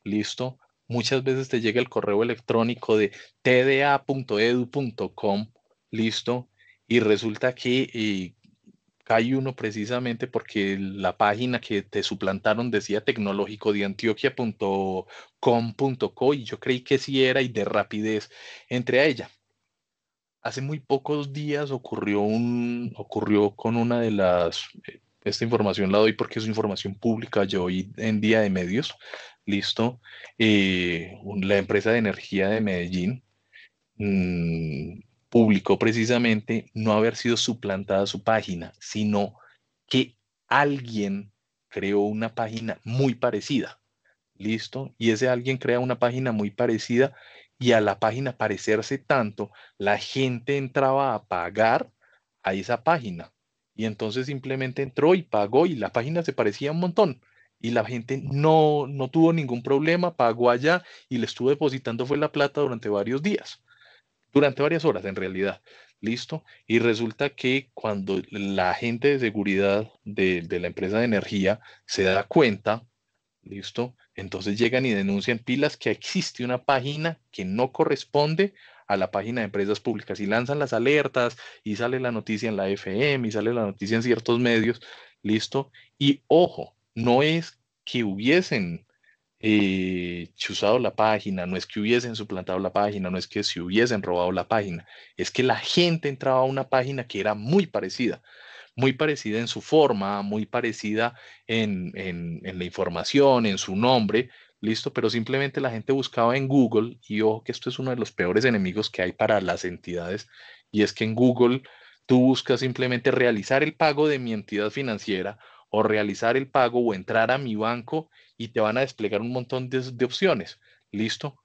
¿listo? Muchas veces te llega el correo electrónico de tda.edu.com, ¿listo? Y resulta que cae uno precisamente porque la página que te suplantaron decía tecnológico de Antioquia.com.co y yo creí que sí era y de rapidez entré a ella. Hace muy pocos días ocurrió con una de las, esta información la doy porque es información pública, yo hoy en día de medios, listo, la empresa de energía de Medellín publicó precisamente no haber sido suplantada su página, sino que alguien creó una página muy parecida. ¿Listo? Y ese alguien crea una página muy parecida y a la página parecerse tanto, la gente entraba a pagar a esa página. Y entonces simplemente entró y pagó y la página se parecía un montón. Y la gente no tuvo ningún problema, pagó allá y le estuvo depositando fue la plata durante varios días, durante varias horas en realidad. ¿Listo? Y resulta que cuando la gente de seguridad de la empresa de energía se da cuenta, ¿listo? Entonces llegan y denuncian pilas que existe una página que no corresponde a la página de empresas públicas y lanzan las alertas y sale la noticia en la FM y sale la noticia en ciertos medios, listo. Y ojo, no es que hubiesen chuzado la página, no es que hubiesen suplantado la página, no es que se hubiesen robado la página, es que la gente entraba a una página que era muy parecida en su forma, muy parecida en la información, en su nombre, listo, pero simplemente la gente buscaba en Google, y ojo que esto es uno de los peores enemigos que hay para las entidades, y es que en Google tú buscas simplemente realizar el pago de mi entidad financiera o realizar el pago o entrar a mi banco y te van a desplegar un montón de opciones, listo.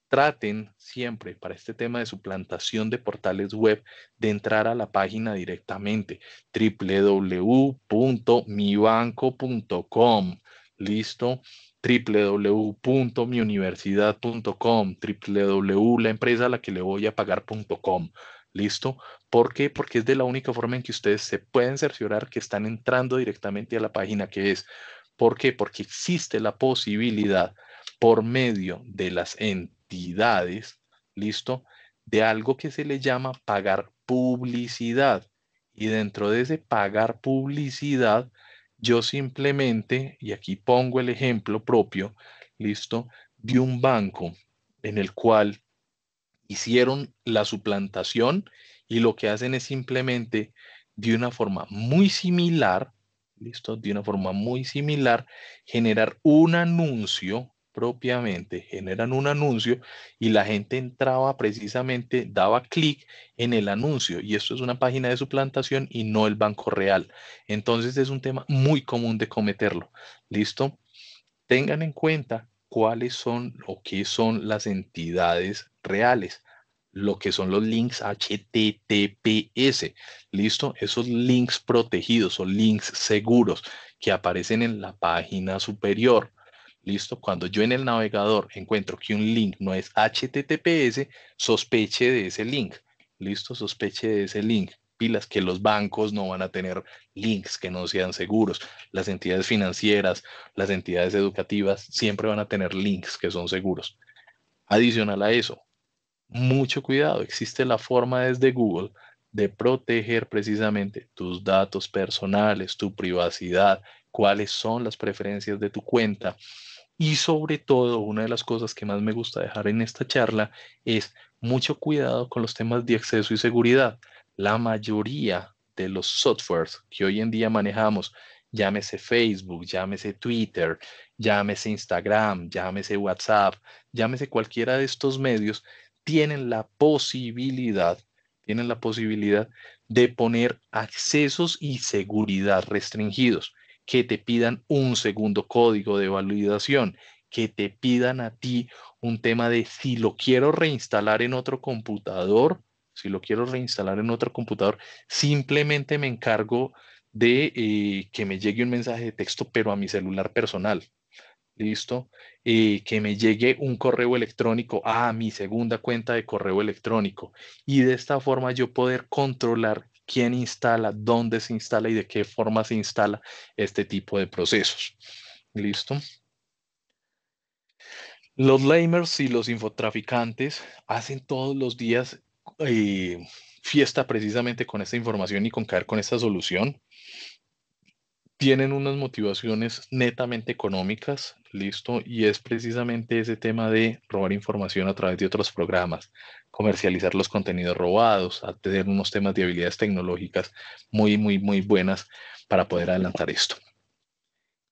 Traten siempre para este tema de suplantación de portales web de entrar a la página directamente, www.mibanco.com, listo, www.miuniversidad.com, www.laempresa a la que le voy a pagar.com, listo. ¿Por qué? Porque es de la única forma en que ustedes se pueden cerciorar que están entrando directamente a la página que es. ¿Por qué? Porque existe la posibilidad por medio de las entidades, ¿listo? De algo que se le llama pagar publicidad. Y dentro de ese pagar publicidad, yo simplemente, y aquí pongo el ejemplo propio, ¿listo? De un banco en el cual hicieron la suplantación y lo que hacen es simplemente de una forma muy similar, ¿listo? De una forma muy similar, generar un anuncio propiamente, generan un anuncio y la gente entraba precisamente, daba clic en el anuncio y esto es una página de suplantación y no el banco real. Entonces es un tema muy común de cometerlo, ¿listo? Tengan en cuenta cuáles son o qué son las entidades reales, lo que son los links HTTPS, ¿listo? Esos links protegidos o links seguros que aparecen en la página superior, ¿listo? Cuando yo en el navegador encuentro que un link no es HTTPS, sospeche de ese link, ¿listo? Sospeche de ese link. Pilas que los bancos no van a tener links que no sean seguros. Las entidades financieras, las entidades educativas siempre van a tener links que son seguros. Adicional a eso, mucho cuidado, existe la forma desde Google de proteger precisamente tus datos personales, tu privacidad, cuáles son las preferencias de tu cuenta. Y sobre todo, una de las cosas que más me gusta dejar en esta charla es mucho cuidado con los temas de acceso y seguridad. La mayoría de los softwares que hoy en día manejamos, llámese Facebook, llámese Twitter, llámese Instagram, llámese WhatsApp, llámese cualquiera de estos medios, tienen tienen la posibilidad de poner accesos y seguridad restringidos, que te pidan un segundo código de validación, que te pidan a ti un tema de si lo quiero reinstalar en otro computador, si lo quiero reinstalar en otro computador, simplemente me encargo de que me llegue un mensaje de texto, pero a mi celular personal. ¿Listo? Que me llegue un correo electrónico a mi segunda cuenta de correo electrónico y de esta forma yo poder controlar quién instala, dónde se instala y de qué forma se instala este tipo de procesos. ¿Listo? Los lamers y los infotraficantes hacen todos los días fiesta precisamente con esta información y con caer con esta solución. Tienen unas motivaciones netamente económicas, listo, y es precisamente ese tema de robar información a través de otros programas, comercializar los contenidos robados, a tener unos temas de habilidades tecnológicas muy buenas para poder adelantar esto.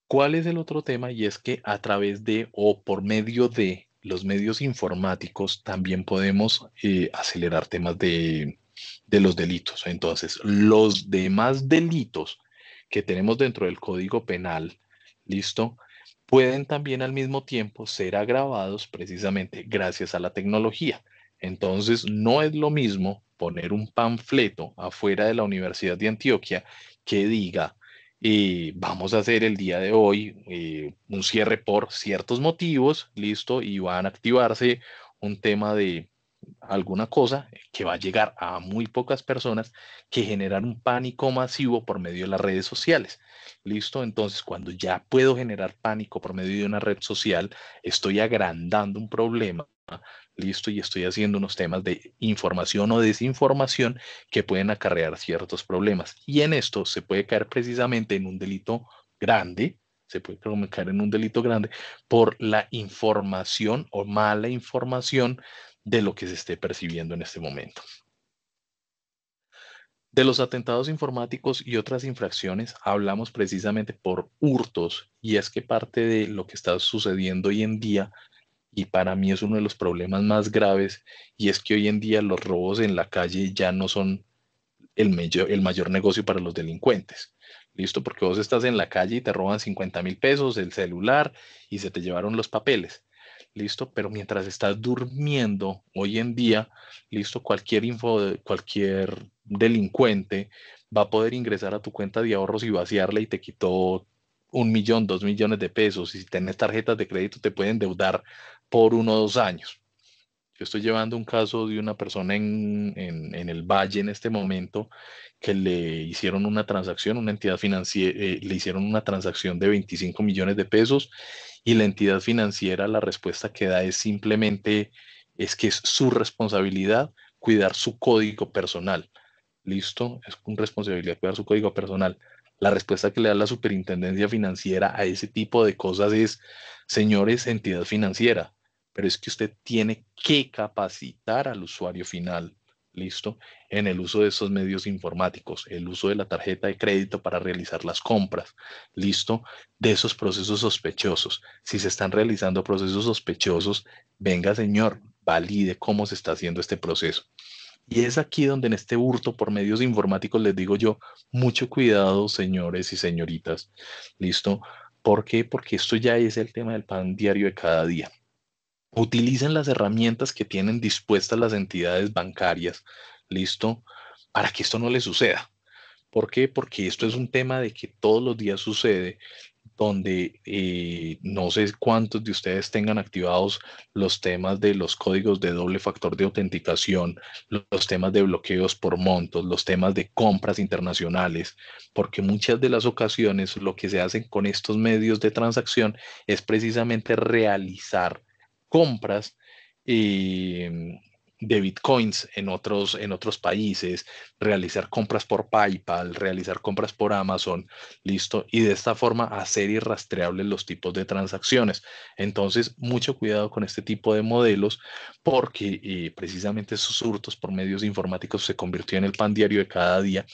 ¿Cuál es el otro tema? Y es que a través de o por medio de los medios informáticos también podemos acelerar temas de los delitos. Entonces, los demás delitos que tenemos dentro del Código Penal, ¿listo? Pueden también al mismo tiempo ser agravados precisamente gracias a la tecnología. Entonces, no es lo mismo poner un panfleto afuera de la Universidad de Antioquia que diga, vamos a hacer el día de hoy un cierre por ciertos motivos, ¿listo? Y van a activarse un tema de alguna cosa que va a llegar a muy pocas personas, que generan un pánico masivo por medio de las redes sociales. ¿Listo? Entonces, cuando ya puedo generar pánico por medio de una red social, estoy agrandando un problema. ¿Listo? Y estoy haciendo unos temas de información o desinformación que pueden acarrear ciertos problemas. Y en esto se puede caer precisamente en un delito grande, se puede caer en un delito grande por la información o mala información de lo que se esté percibiendo en este momento. De los atentados informáticos y otras infracciones hablamos precisamente por hurtos, y es que parte de lo que está sucediendo hoy en día, y para mí es uno de los problemas más graves, y es que hoy en día los robos en la calle ya no son el mayor negocio para los delincuentes. ¿Listo? Porque vos estás en la calle y te roban 50.000 pesos, el celular, y se te llevaron los papeles. ¿Listo? Pero mientras estás durmiendo hoy en día, ¿listo? Cualquier delincuente va a poder ingresar a tu cuenta de ahorros y vaciarla, y te quitó 1 millón, 2 millones de pesos. Y si tenés tarjetas de crédito, te pueden endeudar por 1 o 2 años. Yo estoy llevando un caso de una persona en el Valle en este momento, que le hicieron una transacción, una entidad financiera, le hicieron una transacción de 25 millones de pesos, y la entidad financiera, la respuesta que da es simplemente, es que es su responsabilidad cuidar su código personal. ¿Listo? Es una responsabilidad cuidar su código personal. La respuesta que le da la superintendencia financiera a ese tipo de cosas es: señores, entidad financiera, pero es que usted tiene que capacitar al usuario final, ¿listo? En el uso de esos medios informáticos, el uso de la tarjeta de crédito para realizar las compras, ¿listo? De esos procesos sospechosos. Si se están realizando procesos sospechosos, venga, señor, valide cómo se está haciendo este proceso. Y es aquí donde, en este hurto por medios informáticos, les digo yo: mucho cuidado, señores y señoritas, ¿listo? ¿Por qué? Porque esto ya es el tema del pan diario de cada día. Utilicen las herramientas que tienen dispuestas las entidades bancarias, ¿listo? Para que esto no les suceda. ¿Por qué? Porque esto es un tema de que todos los días sucede, donde no sé cuántos de ustedes tengan activados los temas de los códigos de doble factor de autenticación, los temas de bloqueos por montos, los temas de compras internacionales, porque muchas de las ocasiones lo que se hacen con estos medios de transacción es precisamente realizar compras eh, de bitcoins en otros países, realizar compras por PayPal, realizar compras por Amazon, listo, y de esta forma hacer irrastreables los tipos de transacciones. Entonces, mucho cuidado con este tipo de modelos, porque precisamente esos hurtos por medios informáticos se convirtió en el pan diario de cada día.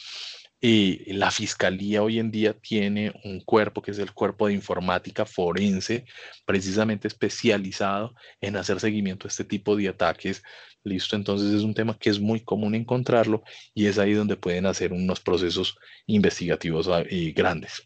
La fiscalía hoy en día tiene un cuerpo, que es el cuerpo de informática forense, precisamente especializado en hacer seguimiento a este tipo de ataques. Listo, entonces es un tema que es muy común encontrarlo, y es ahí donde pueden hacer unos procesos investigativos grandes.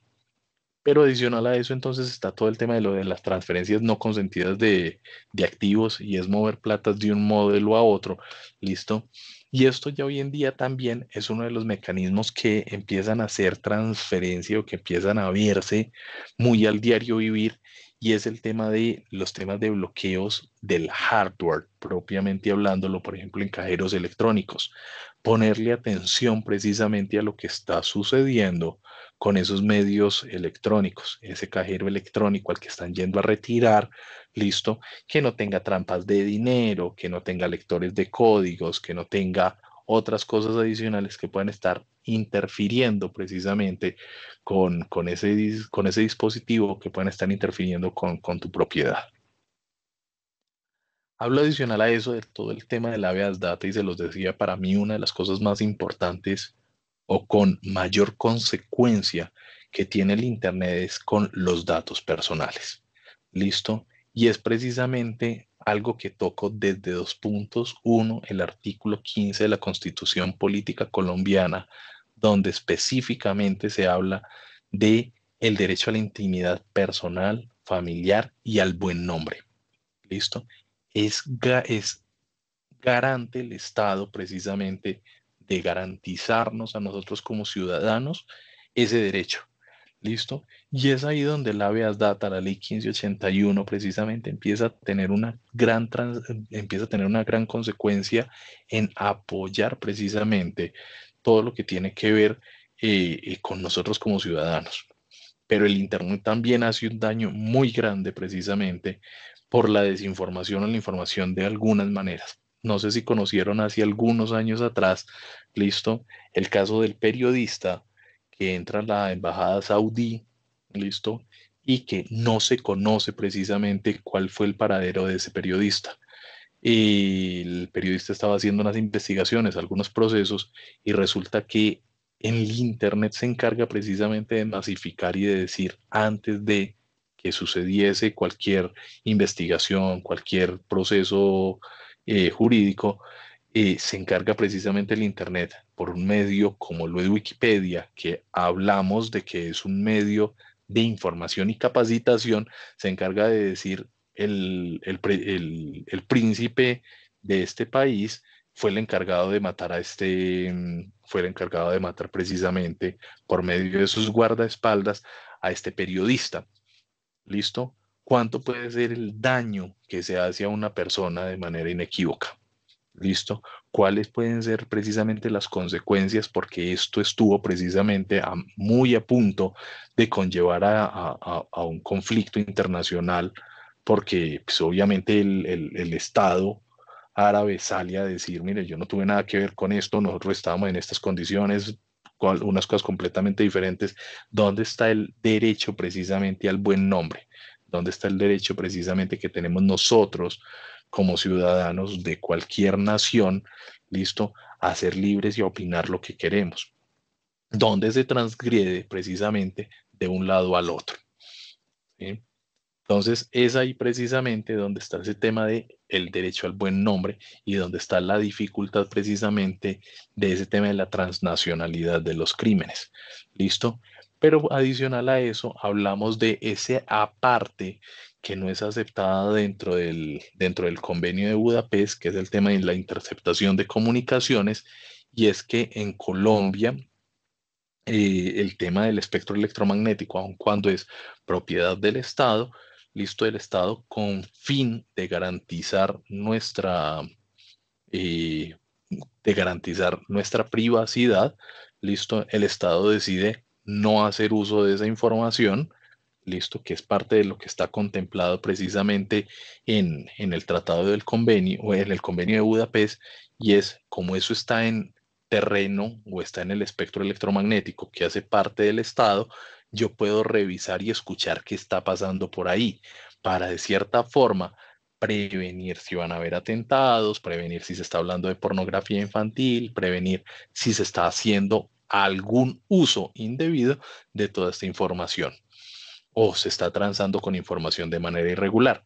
Pero adicional a eso, entonces está todo el tema de lo de las transferencias no consentidas de activos, y es mover platas de un modelo a otro. Listo. Y esto ya hoy en día también es uno de los mecanismos que empiezan a hacer transferencia, o que empiezan a verse muy al diario vivir, y es el tema de los temas de bloqueos del hardware, propiamente hablándolo, por ejemplo, en cajeros electrónicos. Ponerle atención precisamente a lo que está sucediendo con esos medios electrónicos, ese cajero electrónico al que están yendo a retirar, listo, que no tenga trampas de dinero, que no tenga lectores de códigos, que no tenga otras cosas adicionales que puedan estar interfiriendo precisamente con ese dispositivo, que puedan estar interfiriendo con tu propiedad. Hablo adicional a eso de todo el tema del habeas data, y se los decía, para mí una de las cosas más importantes o con mayor consecuencia que tiene el Internet es con los datos personales. ¿Listo? Y es precisamente algo que toco desde 2 puntos. Uno, el artículo 15 de la Constitución Política Colombiana, donde específicamente se habla de el derecho a la intimidad personal, familiar y al buen nombre. ¿Listo? Es garante el Estado precisamente de garantizarnos a nosotros como ciudadanos ese derecho. ¿Listo? Y es ahí donde la habeas data, la ley 1581, precisamente empieza a tener una gran consecuencia en apoyar precisamente todo lo que tiene que ver con nosotros como ciudadanos. Pero el Internet también hace un daño muy grande precisamente por la desinformación o la información de algunas maneras. No sé si conocieron hace algunos años atrás, listo, el caso del periodista que entra a la embajada saudí, listo, y que no se conoce precisamente cuál fue el paradero de ese periodista. Y el periodista estaba haciendo unas investigaciones, algunos procesos, y resulta que en el Internet se encarga precisamente de masificar y de decir antes de que sucediese cualquier investigación, cualquier proceso jurídico, se encarga precisamente el Internet por un medio como lo de Wikipedia, que hablamos de que es un medio de información y capacitación, se encarga de decir el príncipe de este país fue el encargado de matar fue el encargado de matar precisamente por medio de sus guardaespaldas a este periodista. ¿Listo? ¿Cuánto puede ser el daño que se hace a una persona de manera inequívoca? ¿Listo? ¿Cuáles pueden ser precisamente las consecuencias? Porque esto estuvo precisamente muy a punto de conllevar a un conflicto internacional, porque pues, obviamente el Estado árabe sale a decir, mire, yo no tuve nada que ver con esto, nosotros estábamos en estas condiciones, unas cosas completamente diferentes. ¿Dónde está el derecho precisamente al buen nombre? ¿Dónde está el derecho precisamente que tenemos nosotros como ciudadanos de cualquier nación, listo, a ser libres y a opinar lo que queremos? ¿Dónde se transgrede precisamente de un lado al otro? ¿Sí? Entonces, es ahí precisamente donde está ese tema de el derecho al buen nombre y donde está la dificultad precisamente de ese tema de la transnacionalidad de los crímenes. ¿Listo? Pero adicional a eso, hablamos de ese aparte que no es aceptada dentro del convenio de Budapest, que es el tema de la interceptación de comunicaciones, y es que en Colombia el tema del espectro electromagnético, aun cuando es propiedad del Estado, listo, del Estado, con fin eh, de garantizar nuestra privacidad, listo, el Estado decide no hacer uso de esa información, listo, que es parte de lo que está contemplado precisamente en el Tratado del Convenio o en el Convenio de Budapest, y es como eso está en terreno o está en el espectro electromagnético que hace parte del Estado, yo puedo revisar y escuchar qué está pasando por ahí para de cierta forma prevenir si van a haber atentados, prevenir si se está hablando de pornografía infantil, prevenir si se está haciendo algún uso indebido de toda esta información o se está transando con información de manera irregular.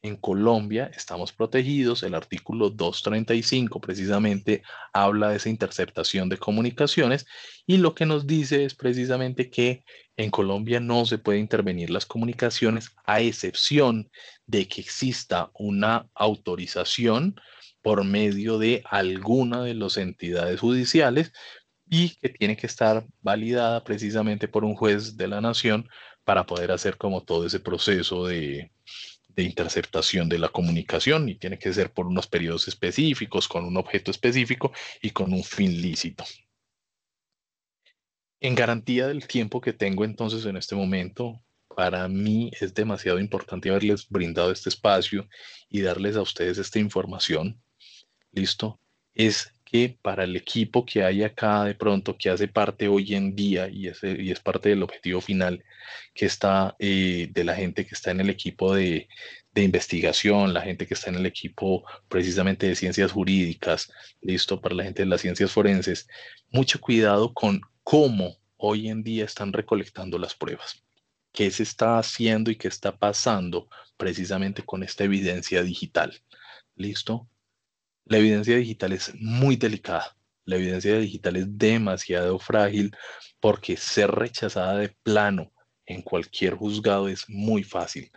En Colombia estamos protegidos, el artículo 235 precisamente habla de esa interceptación de comunicaciones y lo que nos dice es precisamente que en Colombia no se puede intervenir las comunicaciones a excepción de que exista una autorización por medio de alguna de las entidades judiciales y que tiene que estar validada precisamente por un juez de la nación para poder hacer como todo ese proceso de interceptación de la comunicación y tiene que ser por unos periodos específicos, con un objeto específico y con un fin lícito. En garantía del tiempo que tengo entonces en este momento, para mí es demasiado importante haberles brindado este espacio y darles a ustedes esta información. ¿Listo? Es que para el equipo que hay acá de pronto, que hace parte hoy en día y es parte del objetivo final, que está de la gente que está en el equipo de investigación, la gente que está en el equipo precisamente de ciencias jurídicas, listo, para la gente de las ciencias forenses, mucho cuidado con cómo hoy en día están recolectando las pruebas, qué se está haciendo y qué está pasando precisamente con esta evidencia digital, listo. La evidencia digital es muy delicada. La evidencia digital es demasiado frágil porque ser rechazada de plano en cualquier juzgado es muy fácil.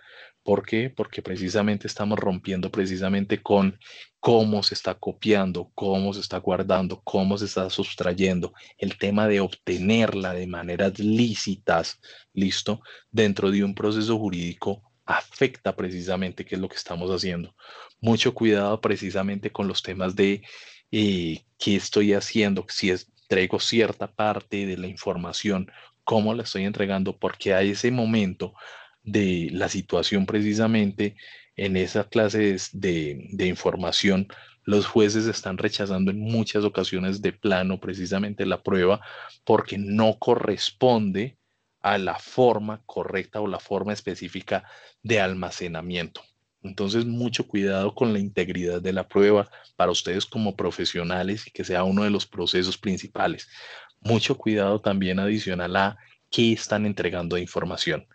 ¿Por qué? Porque precisamente estamos rompiendo precisamente con cómo se está copiando, cómo se está guardando, cómo se está sustrayendo, el tema de obtenerla de maneras lícitas, listo, dentro de un proceso jurídico afecta precisamente qué es lo que estamos haciendo. Mucho cuidado precisamente con los temas de qué estoy haciendo, si traigo cierta parte de la información, cómo la estoy entregando, porque a ese momento de la situación precisamente en esa clase de información, los jueces están rechazando en muchas ocasiones de plano precisamente la prueba porque no corresponde a la forma correcta o la forma específica de almacenamiento. Entonces, mucho cuidado con la integridad de la prueba para ustedes como profesionales y que sea uno de los procesos principales. Mucho cuidado también adicional a qué están entregando de información.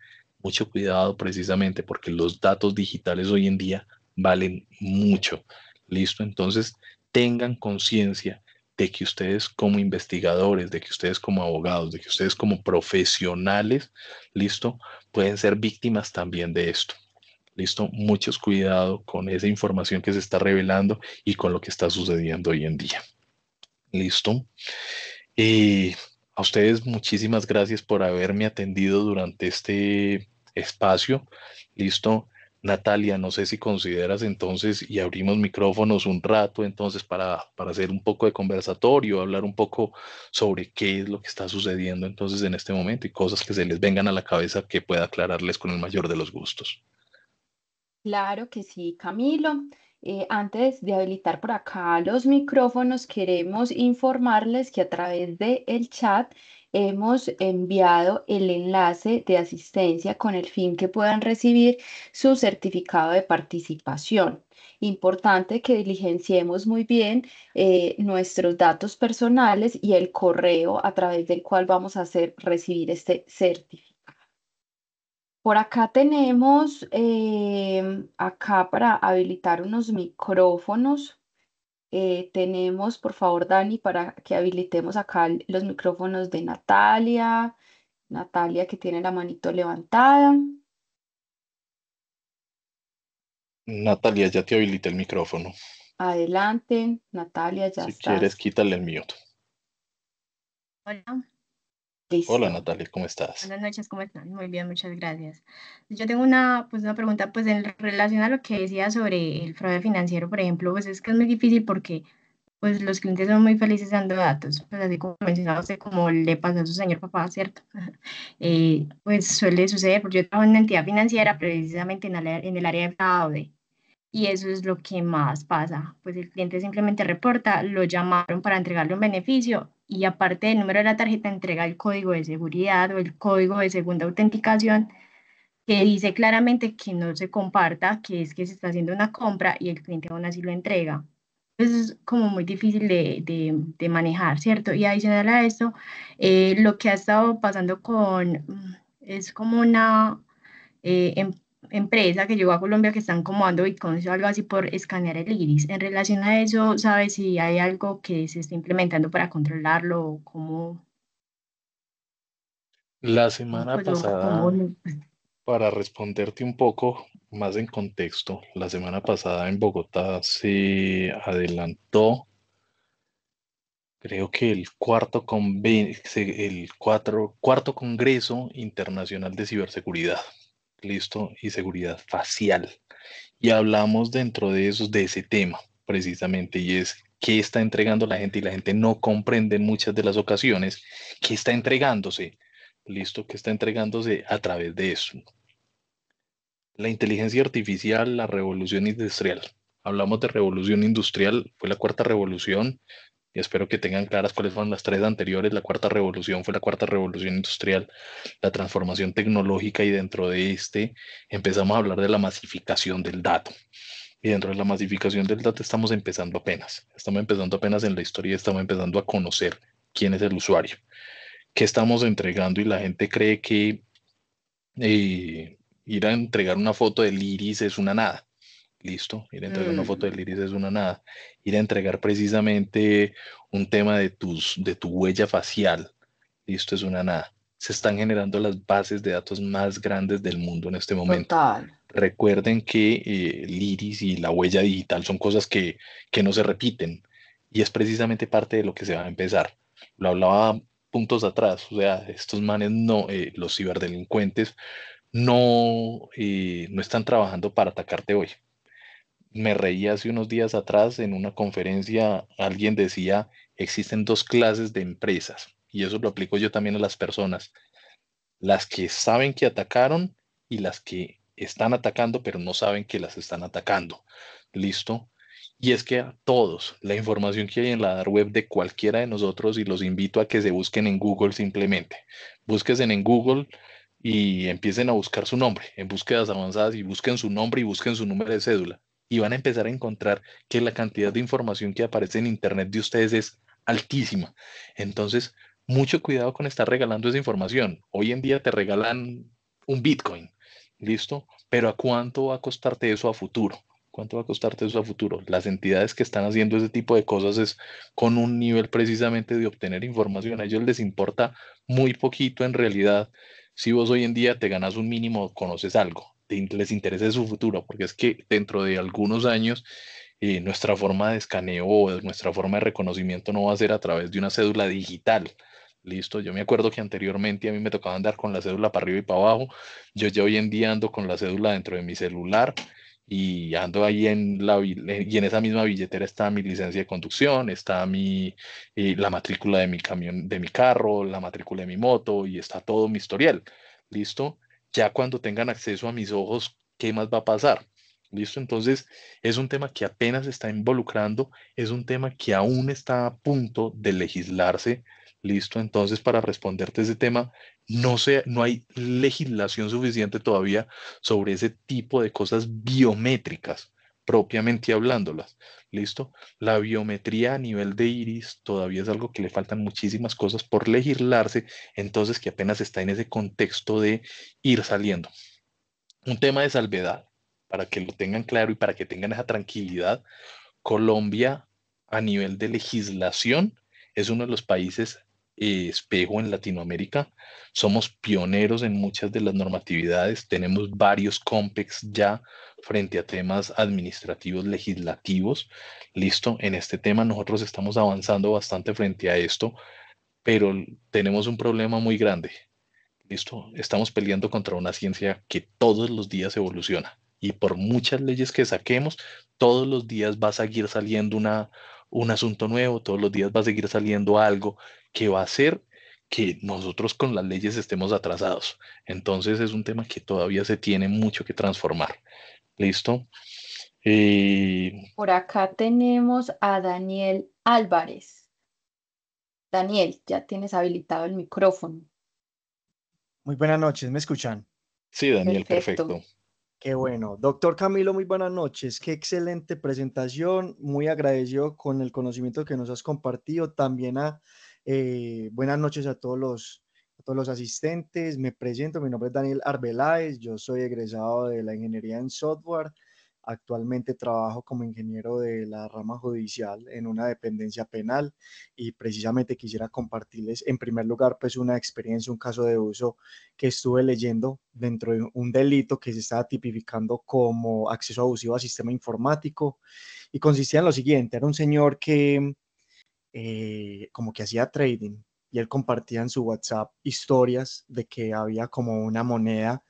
Mucho cuidado precisamente porque los datos digitales hoy en día valen mucho. ¿Listo? Entonces, tengan conciencia de que ustedes como investigadores, de que ustedes como abogados, de que ustedes como profesionales, ¿listo? Pueden ser víctimas también de esto. ¿Listo? Muchos cuidado con esa información que se está revelando y con lo que está sucediendo hoy en día. ¿Listo? Y a ustedes muchísimas gracias por haberme atendido durante este espacio. ¿Listo? Natalia, no sé si consideras entonces y abrimos micrófonos un rato entonces para hacer un poco de conversatorio, hablar un poco sobre qué es lo que está sucediendo entonces en este momento y cosas que se les vengan a la cabeza que pueda aclararles con el mayor de los gustos.
Claro que sí, Camilo. Antes de habilitar por acá los micrófonos, queremos informarles que a través del chat hemos enviado el enlace de asistencia con el fin que puedan recibir su certificado de participación. Importante que diligenciemos muy bien nuestros datos personales y el correo a través del cual vamos a recibir este certificado. Por acá tenemos, acá para habilitar unos micrófonos, tenemos, por favor, Dani, para que habilitemos acá los micrófonos de Natalia. Natalia que tiene la manito levantada.
Natalia, ya te habilité el micrófono.
Adelante, Natalia, ya
Si quieres,
estás.
quítale el mute.
Hola,
Hola
Listo.
Natalia, ¿cómo estás?
buenas noches, ¿cómo están? Muy bien, muchas gracias. Yo tengo pues una pregunta pues en relación a lo que decía sobre el fraude financiero, por ejemplo, pues es que es muy difícil porque pues los clientes son muy felices dando datos, pues así como mencionaba usted, como le pasó a su señor papá, ¿cierto? Pues suele suceder, porque yo trabajo en una entidad financiera precisamente en el área de fraude. Y eso es lo que más pasa. Pues el cliente simplemente reporta, lo llamaron para entregarle un beneficio y aparte del número de la tarjeta entrega el código de seguridad o el código de segunda autenticación que dice claramente que no se comparta, que es que se está haciendo una compra y el cliente aún así lo entrega. Entonces es como muy difícil de manejar, ¿cierto? Y adicional a esto, lo que ha estado pasando es como una empresa que llegó a Colombia que están como dando bitcoins o algo así por escanear el iris. En relación a eso, ¿sabes si hay algo que se está implementando para controlarlo o cómo,
La semana
pues, o cómo,
pasada, para responderte un poco más en contexto, la semana pasada en Bogotá se adelantó, creo que el cuarto Congreso Internacional de Ciberseguridad, listo, y seguridad facial. Y hablamos dentro de esos, de ese tema, precisamente, y es qué está entregando la gente y la gente no comprende en muchas de las ocasiones qué está entregándose, listo, qué está entregándose a través de eso. La inteligencia artificial, la revolución industrial. Hablamos de revolución industrial, fue la cuarta revolución, y espero que tengan claras cuáles fueron las tres anteriores. La cuarta revolución fue la cuarta revolución industrial, la transformación tecnológica, y dentro de empezamos a hablar de la masificación del dato. Y dentro de la masificación del dato estamos empezando apenas en la historia, estamos empezando a conocer quién es el usuario, qué estamos entregando, y la gente cree que ir a entregar una foto del iris es una nada. Listo, ir a entregar una foto del iris es una nada. Ir a entregar precisamente un tema de tu huella facial, listo, es una nada. Se están generando las bases de datos más grandes del mundo en este momento.
Total.
Recuerden que el iris y la huella digital son cosas que no se repiten y es precisamente parte de lo que se va a empezar. Lo hablaba puntos atrás, o sea, estos manes no, los ciberdelincuentes no están trabajando para atacarte hoy. Me reí hace unos días atrás en una conferencia, alguien decía, existen dos clases de empresas y eso lo aplico yo también a las personas, las que saben que atacaron y las que están atacando pero no saben que las están atacando. ¿Listo? Y es que a todos, la información que hay en la dark web de cualquiera de nosotros, y los invito a que se busquen en Google simplemente. Búsquense en Google y empiecen a buscar su nombre en búsquedas avanzadas y busquen su nombre y busquen su número de cédula. Y van a empezar a encontrar que la cantidad de información que aparece en Internet de ustedes es altísima. Entonces, mucho cuidado con estar regalando esa información. Hoy en día te regalan un Bitcoin, ¿listo? Pero ¿a cuánto va a costarte eso a futuro? ¿Cuánto va a costarte eso a futuro? Las entidades que están haciendo ese tipo de cosas es con un nivel precisamente de obtener información. A ellos les importa muy poquito en realidad si vos hoy en día te ganas un mínimo, conoces algo, les interesa su futuro, porque es que dentro de algunos años nuestra forma de escaneo o nuestra forma de reconocimiento no va a ser a través de una cédula digital. Listo, yo me acuerdo que anteriormente a mí me tocaba andar con la cédula para arriba y para abajo. Yo ya hoy en día ando con la cédula dentro de mi celular y ando ahí y en esa misma billetera está mi licencia de conducción, está la matrícula de mi camión, de mi carro, la matrícula de mi moto y está todo mi historial. ¿Listo? Ya cuando tengan acceso a mis ojos, ¿qué más va a pasar? ¿Listo? Entonces, es un tema que apenas se está involucrando, es un tema que aún está a punto de legislarse. ¿Listo? Entonces, para responderte ese tema, no hay legislación suficiente todavía sobre ese tipo de cosas biométricas, propiamente hablándolas. ¿Listo? La biometría a nivel de iris todavía es algo que le faltan muchísimas cosas por legislarse, entonces que apenas está en ese contexto de ir saliendo. Un tema de salvedad, para que lo tengan claro y para que tengan esa tranquilidad, Colombia a nivel de legislación es uno de los países espejo en Latinoamérica. Somos pioneros en muchas de las normatividades. Tenemos varios COMPEX ya frente a temas administrativos legislativos. Listo, en este tema nosotros estamos avanzando bastante frente a esto, pero tenemos un problema muy grande. ¿Listo? Estamos peleando contra una ciencia que todos los días evoluciona y por muchas leyes que saquemos, todos los días va a seguir saliendo un asunto nuevo, todos los días va a seguir saliendo algo que va a hacer que nosotros con las leyes estemos atrasados. Entonces es un tema que todavía se tiene mucho que transformar. ¿Listo?
Por acá tenemos a Daniel Álvarez. Daniel, ya tienes habilitado el micrófono.
Muy buenas noches, ¿me escuchan?
Sí, Daniel,
Perfecto.
perfecto.
Qué bueno. Doctor Camilo, muy buenas noches. Qué excelente presentación. Muy agradecido con el conocimiento que nos has compartido. También buenas noches a todos los asistentes. Me presento, mi nombre es Daniel Arbeláez. Yo soy egresado de la ingeniería en software. Actualmente trabajo como ingeniero de la rama judicial en una dependencia penal y precisamente quisiera compartirles en primer lugar pues una experiencia, un caso de uso que estuve leyendo dentro de un delito que se estaba tipificando como acceso abusivo al sistema informático y consistía en lo siguiente: era un señor que como que hacía trading y él compartía en su WhatsApp historias de que había como una moneda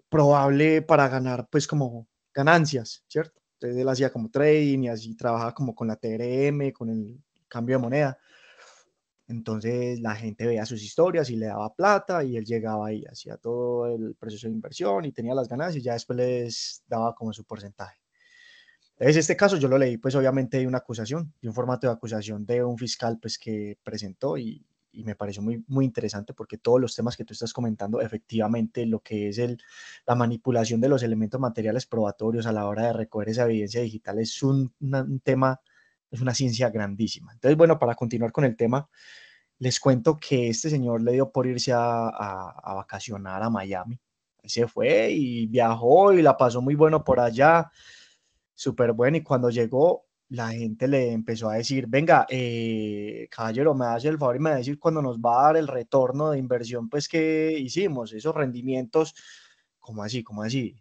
probable para ganar pues como ganancias, ¿cierto? Entonces él hacía como trading y así trabajaba como con la TRM, con el cambio de moneda. Entonces la gente veía sus historias y le daba plata y él llegaba y hacía todo el proceso de inversión y tenía las ganancias y ya después les daba como su porcentaje. Entonces este caso yo lo leí pues obviamente de una acusación, de un formato de acusación de un fiscal pues que presentó y me pareció muy, muy interesante porque todos los temas que tú estás comentando, efectivamente lo que es la manipulación de los elementos materiales probatorios a la hora de recoger esa evidencia digital es un tema, es una ciencia grandísima. Entonces bueno, para continuar con el tema, les cuento que este señor le dio por irse a vacacionar a Miami. Se fue y viajó y la pasó muy bueno por allá, súper bueno. Y cuando llegó, la gente le empezó a decir, venga, caballero, me hace el favor y me va a decir cuándo nos va a dar el retorno de inversión pues que hicimos, esos rendimientos. ¿Cómo así? ¿Cómo así?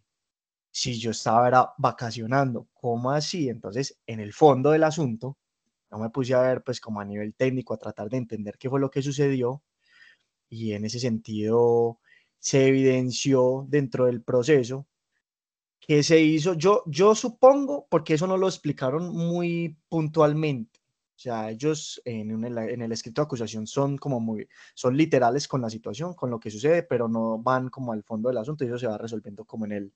si yo estaba era vacacionando. ¿Cómo así? Entonces, en el fondo del asunto, no me puse a ver pues como a nivel técnico, a tratar de entender qué fue lo que sucedió, y en ese sentido se evidenció dentro del proceso que se hizo, yo supongo, porque eso no lo explicaron muy puntualmente. O sea, ellos en el escrito de acusación son como son literales con la situación, con lo que sucede, pero no van como al fondo del asunto, y eso se va resolviendo como en el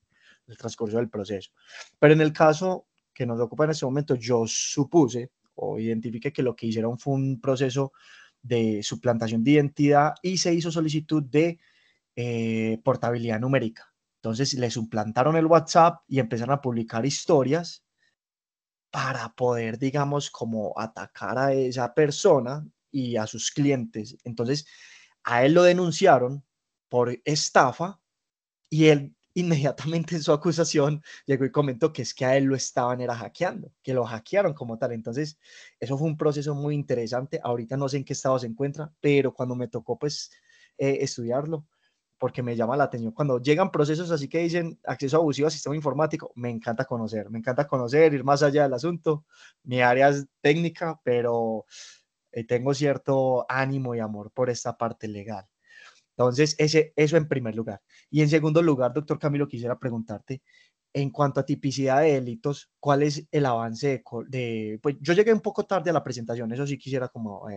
transcurso del proceso. Pero en el caso que nos ocupa en este momento, yo supuse o identifiqué que lo que hicieron fue un proceso de suplantación de identidad, y se hizo solicitud de portabilidad numérica. Entonces le suplantaron el WhatsApp y empezaron a publicar historias para poder, digamos, como atacar a esa persona y a sus clientes. Entonces, a él lo denunciaron por estafa, y él inmediatamente en su acusación llegó y comentó que es que a él lo estaban era hackeando, que lo hackearon como tal. Entonces, eso fue un proceso muy interesante. Ahorita no sé en qué estado se encuentra, pero cuando me tocó pues estudiarlo, porque me llama la atención. Cuando llegan procesos así que dicen acceso abusivo al sistema informático, me encanta conocer, ir más allá del asunto. Mi área es técnica, pero tengo cierto ánimo y amor por esta parte legal. Entonces, eso en primer lugar. Y en segundo lugar, doctor Camilo, quisiera preguntarte, en cuanto a tipicidad de delitos, ¿cuál es el avance pues yo llegué un poco tarde a la presentación, eso sí quisiera como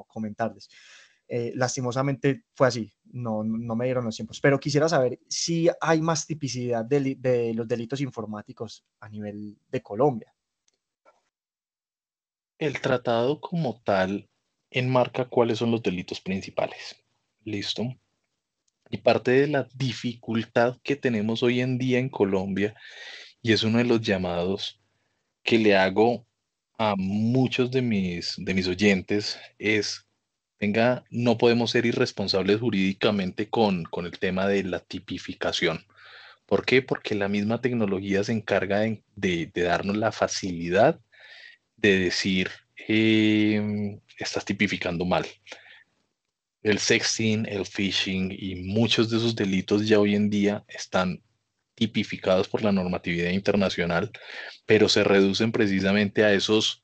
comentarles. Lastimosamente fue así, no me dieron los tiempos, pero quisiera saber si hay más tipicidad de los delitos informáticos a nivel de Colombia.
El tratado como tal enmarca cuáles son los delitos principales. ¿Listo? Y parte de la dificultad que tenemos hoy en día en Colombia, y es uno de los llamados que le hago a muchos de mis oyentes, es, venga, no podemos ser irresponsables jurídicamente con el tema de la tipificación. ¿Por qué? Porque la misma tecnología se encarga de darnos la facilidad de decir, estás tipificando mal. El sexting, el phishing y muchos de esos delitos ya hoy en día están tipificados por la normatividad internacional, pero se reducen precisamente a esos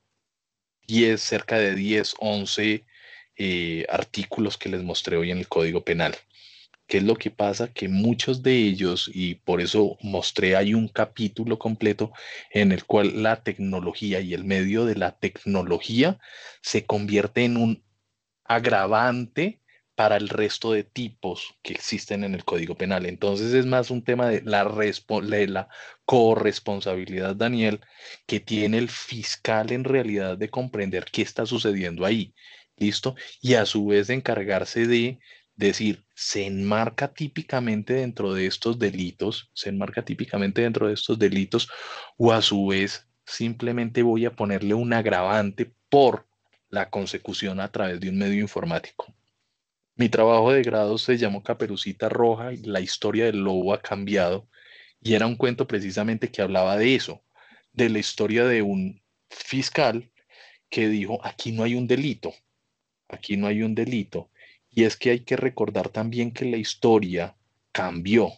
10, cerca de 10, 11 artículos que les mostré hoy en el Código Penal. ¿Qué es lo que pasa? Que muchos de ellos, y por eso mostré ahí un capítulo completo en el cual la tecnología y el medio de la tecnología se convierte en un agravante para el resto de tipos que existen en el Código Penal. Entonces es más un tema de la corresponsabilidad, Daniel, que tiene el fiscal en realidad de comprender qué está sucediendo ahí. ¿Listo? Y a su vez de encargarse de decir, se enmarca típicamente dentro de estos delitos, se enmarca típicamente dentro de estos delitos, o a su vez simplemente voy a ponerle un agravante por la consecución a través de un medio informático. Mi trabajo de grado se llamó Caperucita Roja y la historia del lobo ha cambiado, y era un cuento precisamente que hablaba de eso, de la historia de un fiscal que dijo, aquí no hay un delito, aquí no hay un delito. Y es que hay que recordar también que la historia cambió,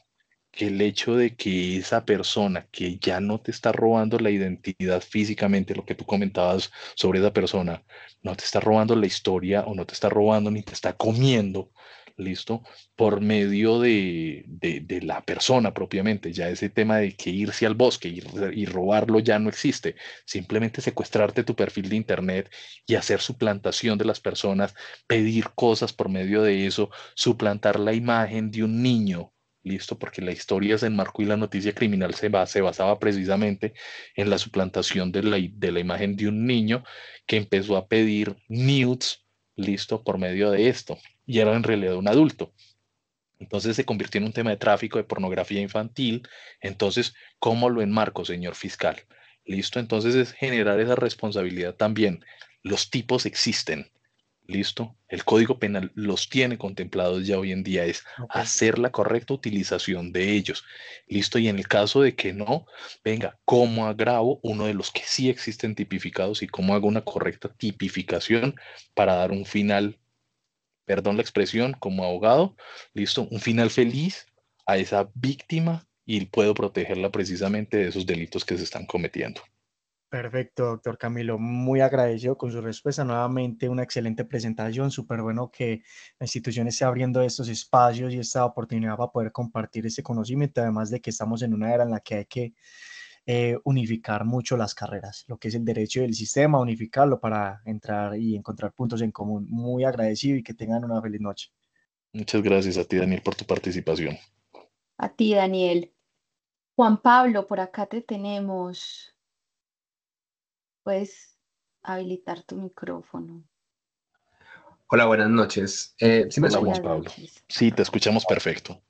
que el hecho de que esa persona que ya no te está robando la identidad físicamente, lo que tú comentabas sobre esa persona, no te está robando la historia o no te está robando ni te está comiendo, ¿listo? Por medio de la persona propiamente. Ya ese tema de que irse al bosque y robarlo ya no existe. Simplemente secuestrarte tu perfil de internet y hacer suplantación de las personas, pedir cosas por medio de eso, suplantar la imagen de un niño. ¿Listo? Porque la historia se enmarcó y la noticia criminal se basaba precisamente en la suplantación de la imagen de un niño que empezó a pedir nudes, ¿listo? Por medio de esto. Y era en realidad un adulto. Entonces se convirtió en un tema de tráfico de pornografía infantil. Entonces, ¿cómo lo enmarco, señor fiscal? ¿Listo? Entonces es generar esa responsabilidad también. Los tipos existen. ¿Listo? El Código Penal los tiene contemplados ya hoy en día, es
Okay.
hacer la correcta utilización de ellos. ¿Listo? Y en el caso de que no, venga, ¿cómo agravo uno de los que sí existen tipificados y cómo hago una correcta tipificación para dar un final, perdón la expresión, como abogado, ¿listo? Un final feliz a esa víctima y puedo protegerla precisamente de esos delitos que se están cometiendo.
Perfecto, doctor Camilo. Muy agradecido con su respuesta. Nuevamente, una excelente presentación. Súper bueno que la institución esté abriendo estos espacios y esta oportunidad para poder compartir este conocimiento, además de que estamos en una era en la que hay que unificar mucho las carreras, lo que es el derecho y el sistema, unificarlo para entrar y encontrar puntos en común. Muy agradecido y que tengan una feliz noche.
Muchas gracias a ti, Daniel, por tu participación.
A ti, Daniel. Juan Pablo, por acá te tenemos. Puedes habilitar tu micrófono.
Hola, buenas noches. ¿Sí me
Hola, Juan
Buenas
escuchan?
Pablo.
noches.
Sí, te escuchamos perfecto.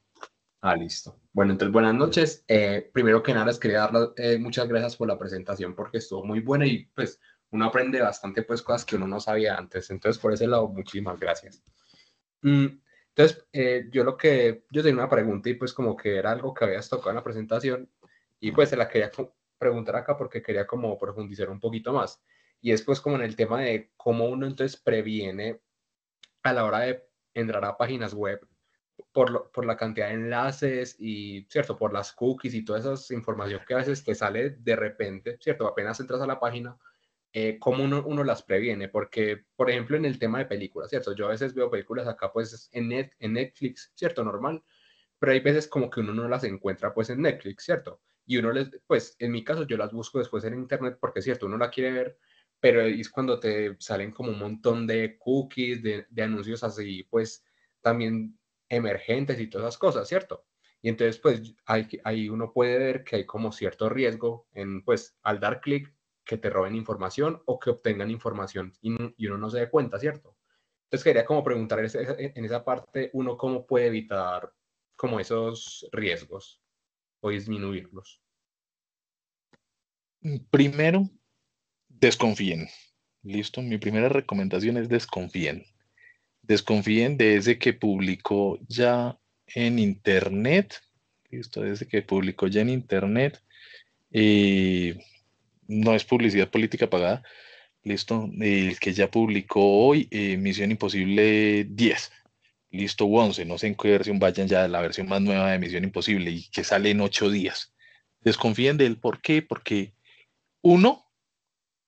Listo. Bueno, entonces buenas noches. Primero que nada, les quería dar muchas gracias por la presentación porque estuvo muy buena y pues uno aprende bastante pues cosas que uno no sabía antes. Entonces, por ese lado, muchísimas gracias. Entonces, yo tenía una pregunta y pues como que era algo que habías tocado en la presentación y pues se la quería preguntar acá porque quería como profundizar un poquito más. Y es pues como en el tema de cómo uno entonces previene a la hora de entrar a páginas web por la cantidad de enlaces y, ¿cierto? Por las cookies y toda esa información que a veces te sale de repente, ¿cierto? Apenas entras a la página, ¿cómo uno las previene? Porque, por ejemplo, en el tema de películas, ¿cierto? Yo a veces veo películas acá, pues, en Netflix, ¿cierto? Normal, pero hay veces como que uno no las encuentra, pues, en Netflix, ¿cierto? Y uno pues, en mi caso, yo las busco después en Internet porque, ¿cierto? Uno la quiere ver, pero es cuando te salen como un montón de cookies, de anuncios así, pues, también emergentes y todas esas cosas, ¿cierto? Y entonces, pues, ahí uno puede ver que hay como cierto riesgo en, pues, al dar clic, que te roben información o que obtengan información y uno no se dé cuenta, ¿cierto? Entonces quería como preguntar en esa parte, uno cómo puede evitar como esos riesgos o disminuirlos.
Primero, desconfíen. ¿Listo? Mi primera recomendación es desconfíen. Desconfíen de ese que publicó ya en Internet. ¿Listo? Desde que publicó ya en Internet. No es publicidad política pagada. ¿Listo? El que ya publicó hoy, Misión Imposible 10. Listo, 11. No sé en qué versión vayan ya, la versión más nueva de Misión Imposible y que sale en 8 días. Desconfíen de él. ¿Por qué? Porque uno,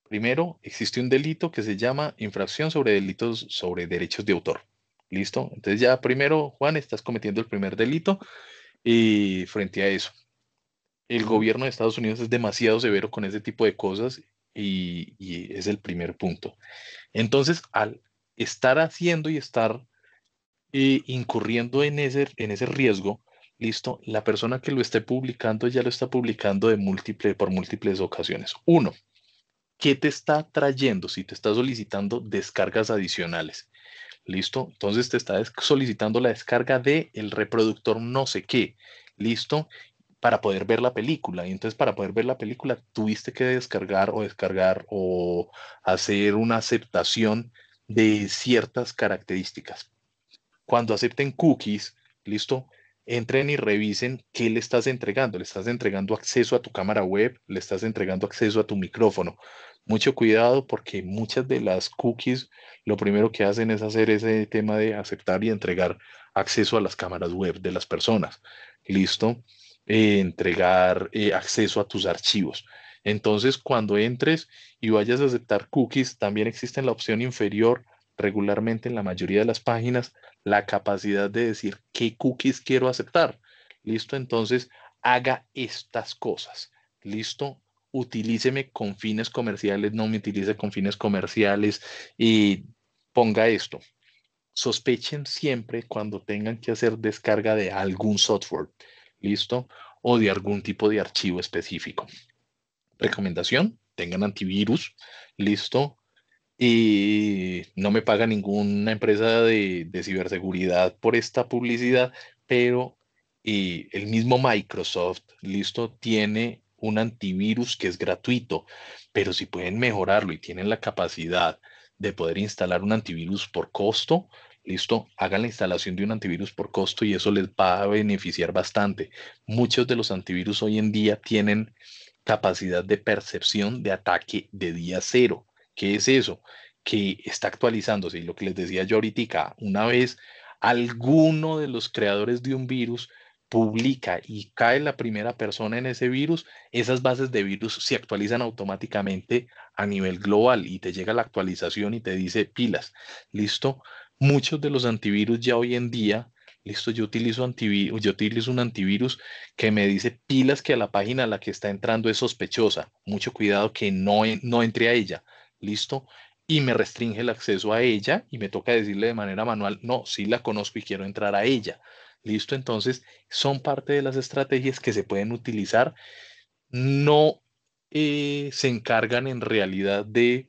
primero, existe un delito que se llama infracción sobre delitos sobre derechos de autor. ¿Listo? Entonces ya primero, Juan, estás cometiendo el primer delito y frente a eso. El gobierno de Estados Unidos es demasiado severo con ese tipo de cosas y es el primer punto. Entonces, al estar haciendo y estar incurriendo en ese riesgo, listo, la persona que lo esté publicando ya lo está publicando por múltiples ocasiones. Uno, ¿qué te está trayendo? Si te está solicitando descargas adicionales, listo, entonces te está solicitando la descarga de el reproductor no sé qué, listo, para poder ver la película. Y entonces para poder ver la película tuviste que descargar o hacer una aceptación de ciertas características. Cuando acepten cookies, listo, entren y revisen qué le estás entregando. Le estás entregando acceso a tu cámara web, le estás entregando acceso a tu micrófono. Mucho cuidado porque muchas de las cookies lo primero que hacen es hacer ese tema de aceptar y entregar acceso a las cámaras web de las personas. Listo. Entregar acceso a tus archivos. Entonces, cuando entres y vayas a aceptar cookies, también existe en la opción inferior, regularmente en la mayoría de las páginas, la capacidad de decir qué cookies quiero aceptar. ¿Listo? Entonces, haga estas cosas. ¿Listo? Utilíceme con fines comerciales, no me utilice con fines comerciales y ponga esto. Sospechen siempre cuando tengan que hacer descarga de algún software, ¿listo? O de algún tipo de archivo específico. Recomendación, tengan antivirus, ¿listo? Y no me paga ninguna empresa de ciberseguridad por esta publicidad, pero el mismo Microsoft, listo, tiene un antivirus que es gratuito, pero si pueden mejorarlo y tienen la capacidad de poder instalar un antivirus por costo, listo, hagan la instalación de un antivirus por costo y eso les va a beneficiar bastante. Muchos de los antivirus hoy en día tienen capacidad de percepción de ataque de día cero. ¿Qué es eso? Que está actualizándose. Y lo que les decía yo ahorita, una vez alguno de los creadores de un virus publica y cae la primera persona en ese virus, esas bases de virus se actualizan automáticamente a nivel global y te llega la actualización y te dice pilas, listo. Muchos de los antivirus ya hoy en día, listo, yo utilizo yo utilizo un antivirus que me dice pilas que a la página a la que está entrando es sospechosa, mucho cuidado que no entre a ella, listo. Y me restringe el acceso a ella y me toca decirle de manera manual, no, sí la conozco y quiero entrar a ella. Listo, entonces son parte de las estrategias que se pueden utilizar. No se encargan en realidad de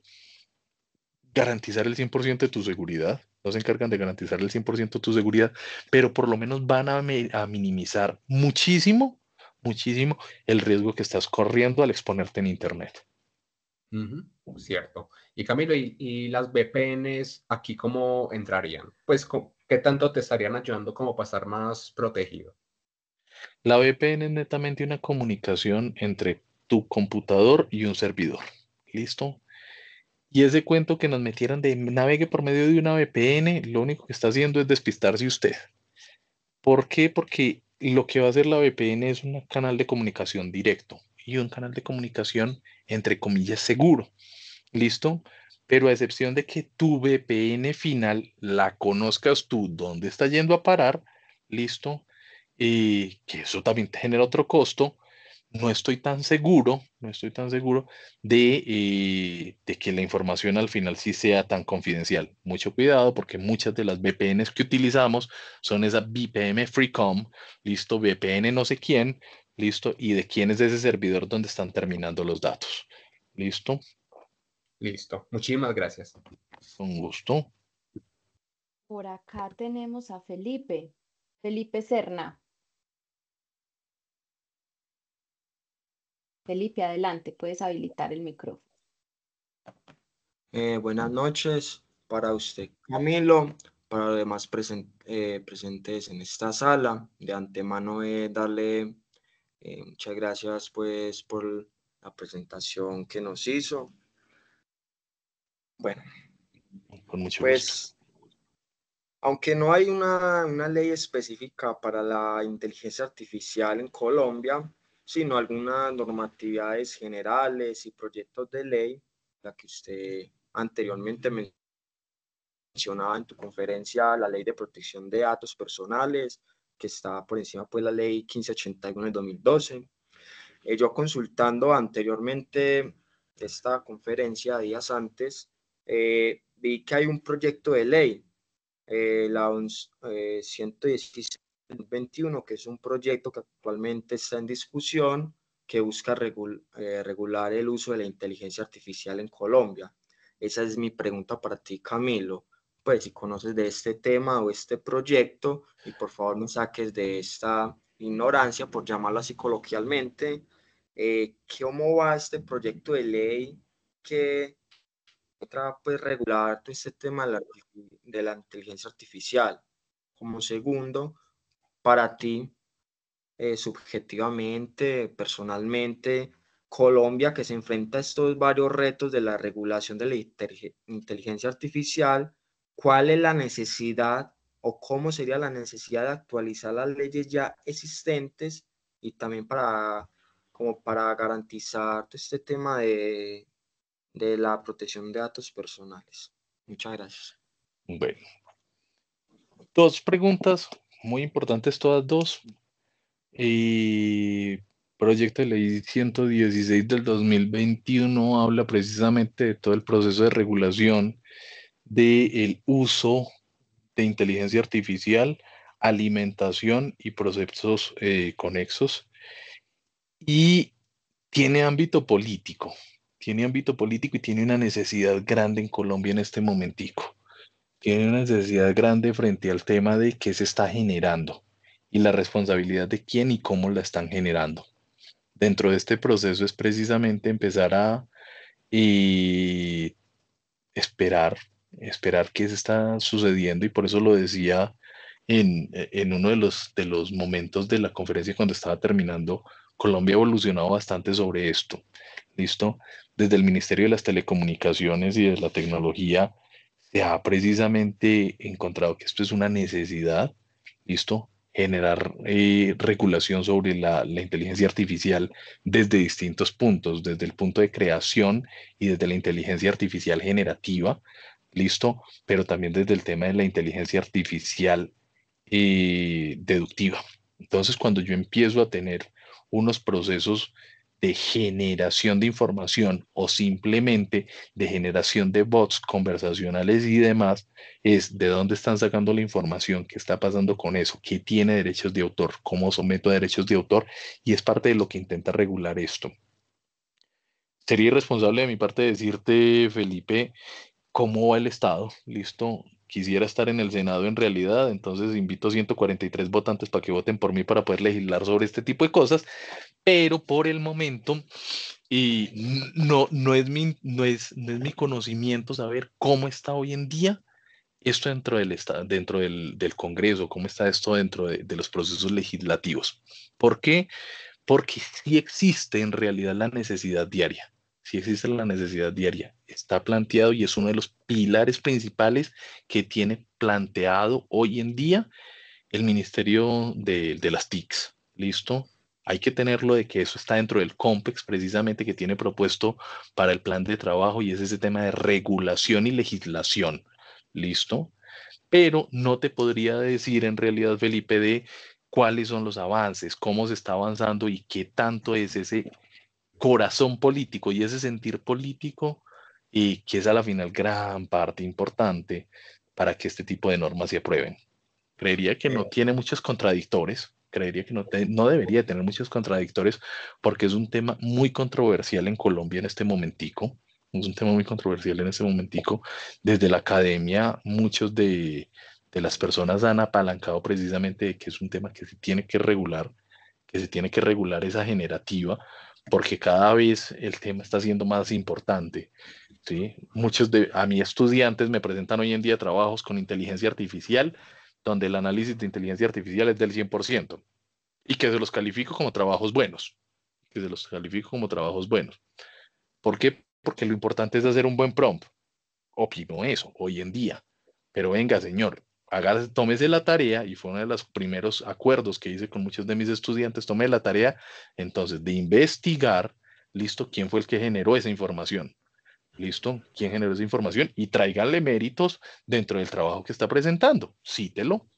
garantizar el 100% de tu seguridad, no se encargan de garantizar el 100% de tu seguridad, pero por lo menos van a minimizar muchísimo, muchísimo el riesgo que estás corriendo al exponerte en Internet.
Cierto. Y Camilo, ¿y las VPNs aquí cómo entrarían? Pues, ¿qué tanto te estarían ayudando como para estar más protegido?
La VPN es netamente una comunicación entre tu computador y un servidor. ¿Listo? Y ese cuento que nos metieran de navegue por medio de una VPN, lo único que está haciendo es despistarse usted. ¿Por qué? Porque lo que va a hacer la VPN es un canal de comunicación directo y un canal de comunicación, entre comillas, seguro. ¿Listo? Pero a excepción de que tu VPN final la conozcas tú, dónde está yendo a parar, ¿listo? Y que eso también te genera otro costo. No estoy tan seguro de que la información al final sí sea tan confidencial. Mucho cuidado porque muchas de las VPNs que utilizamos son esa VPN Freecom, listo, VPN no sé quién, listo, y de quién es ese servidor donde están terminando los datos. ¿Listo?
Listo. Muchísimas gracias.
Con gusto.
Por acá tenemos a Felipe, Felipe Serna. Felipe, adelante, puedes habilitar el micrófono.
Buenas noches para usted, Camilo, para los demás presentes en esta sala. De antemano, darle muchas gracias pues por la presentación que nos hizo. Bueno,
con mucho
pues,
gusto.
Aunque no hay una ley específica para la inteligencia artificial en Colombia, sino algunas normatividades generales y proyectos de ley, la que usted anteriormente mencionaba en tu conferencia, la Ley de Protección de Datos Personales, que está por encima pues la Ley 1581 de 2012. Yo consultando anteriormente esta conferencia días antes, vi que hay un proyecto de ley, la 116-21, que es un proyecto que actualmente está en discusión, que busca regular el uso de la inteligencia artificial en Colombia. Esa es mi pregunta para ti, Camilo. Pues si conoces de este tema o este proyecto, y por favor me saques de esta ignorancia, por llamarlo así coloquialmente, ¿cómo va este proyecto de ley que pues regular todo este tema de la inteligencia artificial? Como segundo, para ti, subjetivamente, personalmente, Colombia, que se enfrenta a estos varios retos de la regulación de la inteligencia artificial, ¿cuál es la necesidad o cómo sería la necesidad de actualizar las leyes ya existentes y también como para garantizar todo este tema de la protección de datos personales? Muchas gracias.
Bueno, dos preguntas muy importantes, todas dos. Y proyecto de ley 116 del 2021 habla precisamente de todo el proceso de regulación del uso de inteligencia artificial, alimentación y procesos conexos. Y tiene ámbito político, y tiene una necesidad grande en Colombia en este momentico. Tiene una necesidad grande frente al tema de qué se está generando y la responsabilidad de quién y cómo la están generando. Dentro de este proceso es precisamente empezar a esperar qué se está sucediendo, y por eso lo decía en uno de los momentos de la conferencia cuando estaba terminando. Colombia ha evolucionado bastante sobre esto. ¿Listo? Desde el Ministerio de las Telecomunicaciones y de la Tecnología se ha precisamente encontrado que esto es una necesidad, ¿listo? generar regulación sobre la inteligencia artificial desde distintos puntos, desde el punto de creación y desde la inteligencia artificial generativa, listo, pero también desde el tema de la inteligencia artificial deductiva. Entonces, cuando yo empiezo a tener unos procesos de generación de información o simplemente de generación de bots conversacionales y demás, es de dónde están sacando la información, qué está pasando con eso, qué tiene derechos de autor, cómo someto a derechos de autor, y es parte de lo que intenta regular esto. Sería irresponsable de mi parte decirte, Felipe, cómo va el Estado. Listo. Quisiera estar en el Senado en realidad, entonces invito a 143 votantes para que voten por mí para poder legislar sobre este tipo de cosas, pero por el momento no es mi conocimiento saber cómo está hoy en día esto dentro del Estado, dentro del Congreso, cómo está esto dentro de los procesos legislativos. ¿Por qué? Porque sí existe en realidad la necesidad diaria. Sí existe la necesidad diaria. Está planteado y es uno de los pilares principales que tiene planteado hoy en día el Ministerio de las TICs. ¿Listo? Hay que tenerlo de que eso está dentro del COMPEX precisamente que tiene propuesto para el plan de trabajo y es ese tema de regulación y legislación. ¿Listo? Pero no te podría decir en realidad, Felipe, de cuáles son los avances, cómo se está avanzando y qué tanto es ese corazón político y ese sentir político y que es a la final gran parte importante para que este tipo de normas se aprueben. Creería que no tiene muchos contradictores, creería que no debería tener muchos contradictores porque es un tema muy controversial en Colombia en este momentico. Es un tema muy controversial en este momentico. Desde la academia, muchos de las personas han apalancado precisamente de que es un tema que se tiene que se tiene que regular esa generativa, porque cada vez el tema está siendo más importante. ¿Sí? A mí estudiantes me presentan hoy en día trabajos con inteligencia artificial, donde el análisis de inteligencia artificial es del 100% y que se los califico como trabajos buenos, que se los califico como trabajos buenos. ¿Por qué? Porque lo importante es hacer un buen prompt. Opino eso hoy en día. Pero venga, señor, tómese la tarea, y fue uno de los primeros acuerdos que hice con muchos de mis estudiantes, tome la tarea, entonces, de investigar, listo, quién fue el que generó esa información. ¿Listo? ¿Quién generó esa información? Y tráiganle méritos dentro del trabajo que está presentando. Cítelo.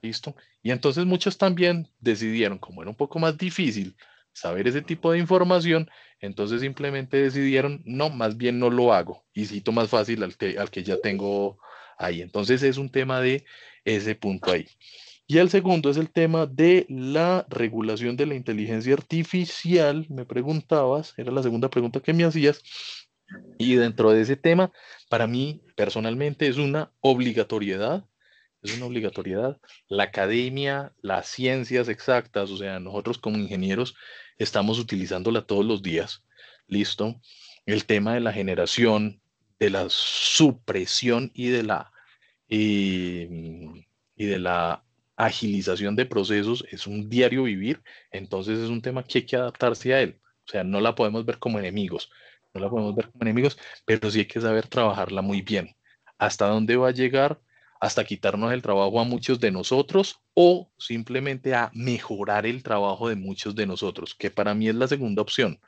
¿Listo? Y entonces muchos también decidieron, como era un poco más difícil saber ese tipo de información, entonces simplemente decidieron, no, más bien no lo hago y cito más fácil al que ya tengo ahí. Entonces es un tema de ese punto ahí. Y el segundo es el tema de la regulación de la inteligencia artificial. Me preguntabas, era la segunda pregunta que me hacías. Y dentro de ese tema, para mí personalmente es una obligatoriedad. Es una obligatoriedad. La academia, las ciencias exactas, o sea, nosotros como ingenieros estamos utilizándola todos los días. ¿Listo? El tema de la generación, de la supresión y de la agilización de procesos es un diario vivir, entonces es un tema que hay que adaptarse a él. O sea, no la podemos ver como enemigos, no la podemos ver como enemigos, pero sí hay que saber trabajarla muy bien. ¿Hasta dónde va a llegar? Hasta quitarnos el trabajo a muchos de nosotros o simplemente a mejorar el trabajo de muchos de nosotros, que para mí es la segunda opción.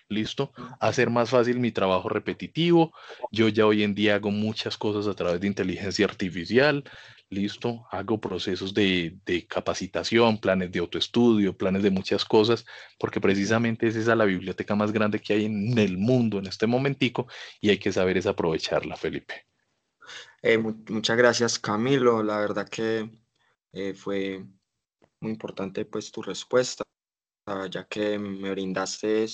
¿Listo? Hacer más fácil mi trabajo repetitivo. Yo ya hoy en día hago muchas cosas a través de inteligencia artificial. ¿Listo? Hago procesos de capacitación, planes de autoestudio, planes de muchas cosas, porque precisamente es esa la biblioteca más grande que hay en el mundo en este momentico y hay que saber es aprovecharla, Felipe.
Muchas gracias, Camilo. La verdad que fue muy importante pues tu respuesta, ya que me brindaste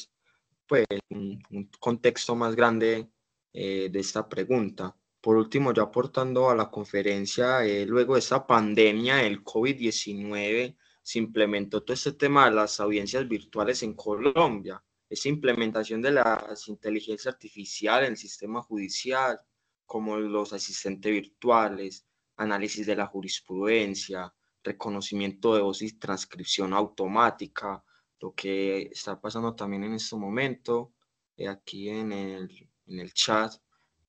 pues un contexto más grande de esta pregunta. Por último, ya aportando a la conferencia, luego de esta pandemia del COVID-19, se implementó todo este tema de las audiencias virtuales en Colombia, esa implementación de las inteligencias artificiales en el sistema judicial, como los asistentes virtuales, análisis de la jurisprudencia, reconocimiento de voz y transcripción automática, lo que está pasando también en este momento, aquí en el chat,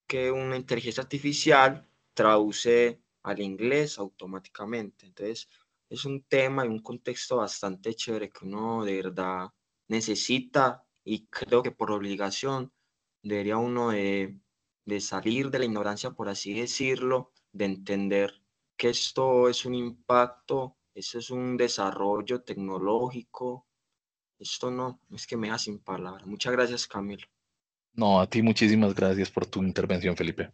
que una inteligencia artificial traduce al inglés automáticamente. Entonces, es un tema y un contexto bastante chévere que uno de verdad necesita y creo que por obligación debería uno de salir de la ignorancia, por así decirlo, de entender que esto es un impacto, esto es un desarrollo tecnológico, esto no, es que me deja sin palabras. Muchas gracias, Camilo.
No, a ti muchísimas gracias por tu intervención, Felipe.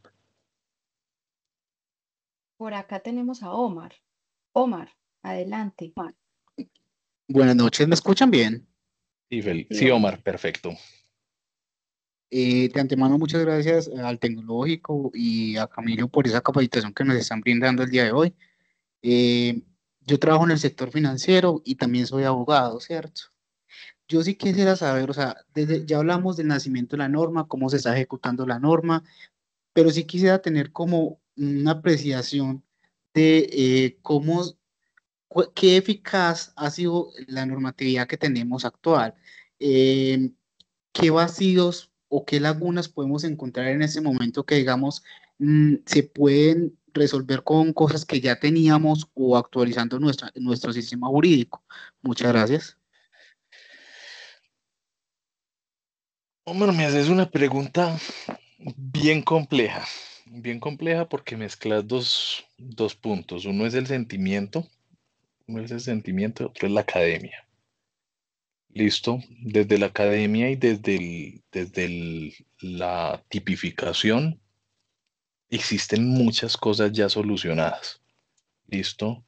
Por acá tenemos a Omar. Omar, adelante.
Buenas noches, ¿me escuchan bien?
Sí,
Sí,
sí,
Omar.
Omar, perfecto.
De antemano, muchas gracias al Tecnológico y a Camilo por esa capacitación que nos están brindando el día de hoy. Eh, yo trabajo en el sector financiero y también soy abogado, ¿cierto? Yo sí quisiera saber, o sea, ya hablamos del nacimiento de la norma, cómo se está ejecutando la norma, pero sí quisiera tener como una apreciación de qué eficaz ha sido la normatividad que tenemos actual. Eh, ¿Qué vacíos o qué lagunas podemos encontrar en ese momento que, digamos, se pueden resolver con cosas que ya teníamos o actualizando nuestro sistema jurídico? Muchas gracias.
Omar, me haces una pregunta bien compleja porque mezclas dos puntos. Uno es el sentimiento, otro es la academia. Listo, desde la academia y la tipificación existen muchas cosas ya solucionadas. Listo.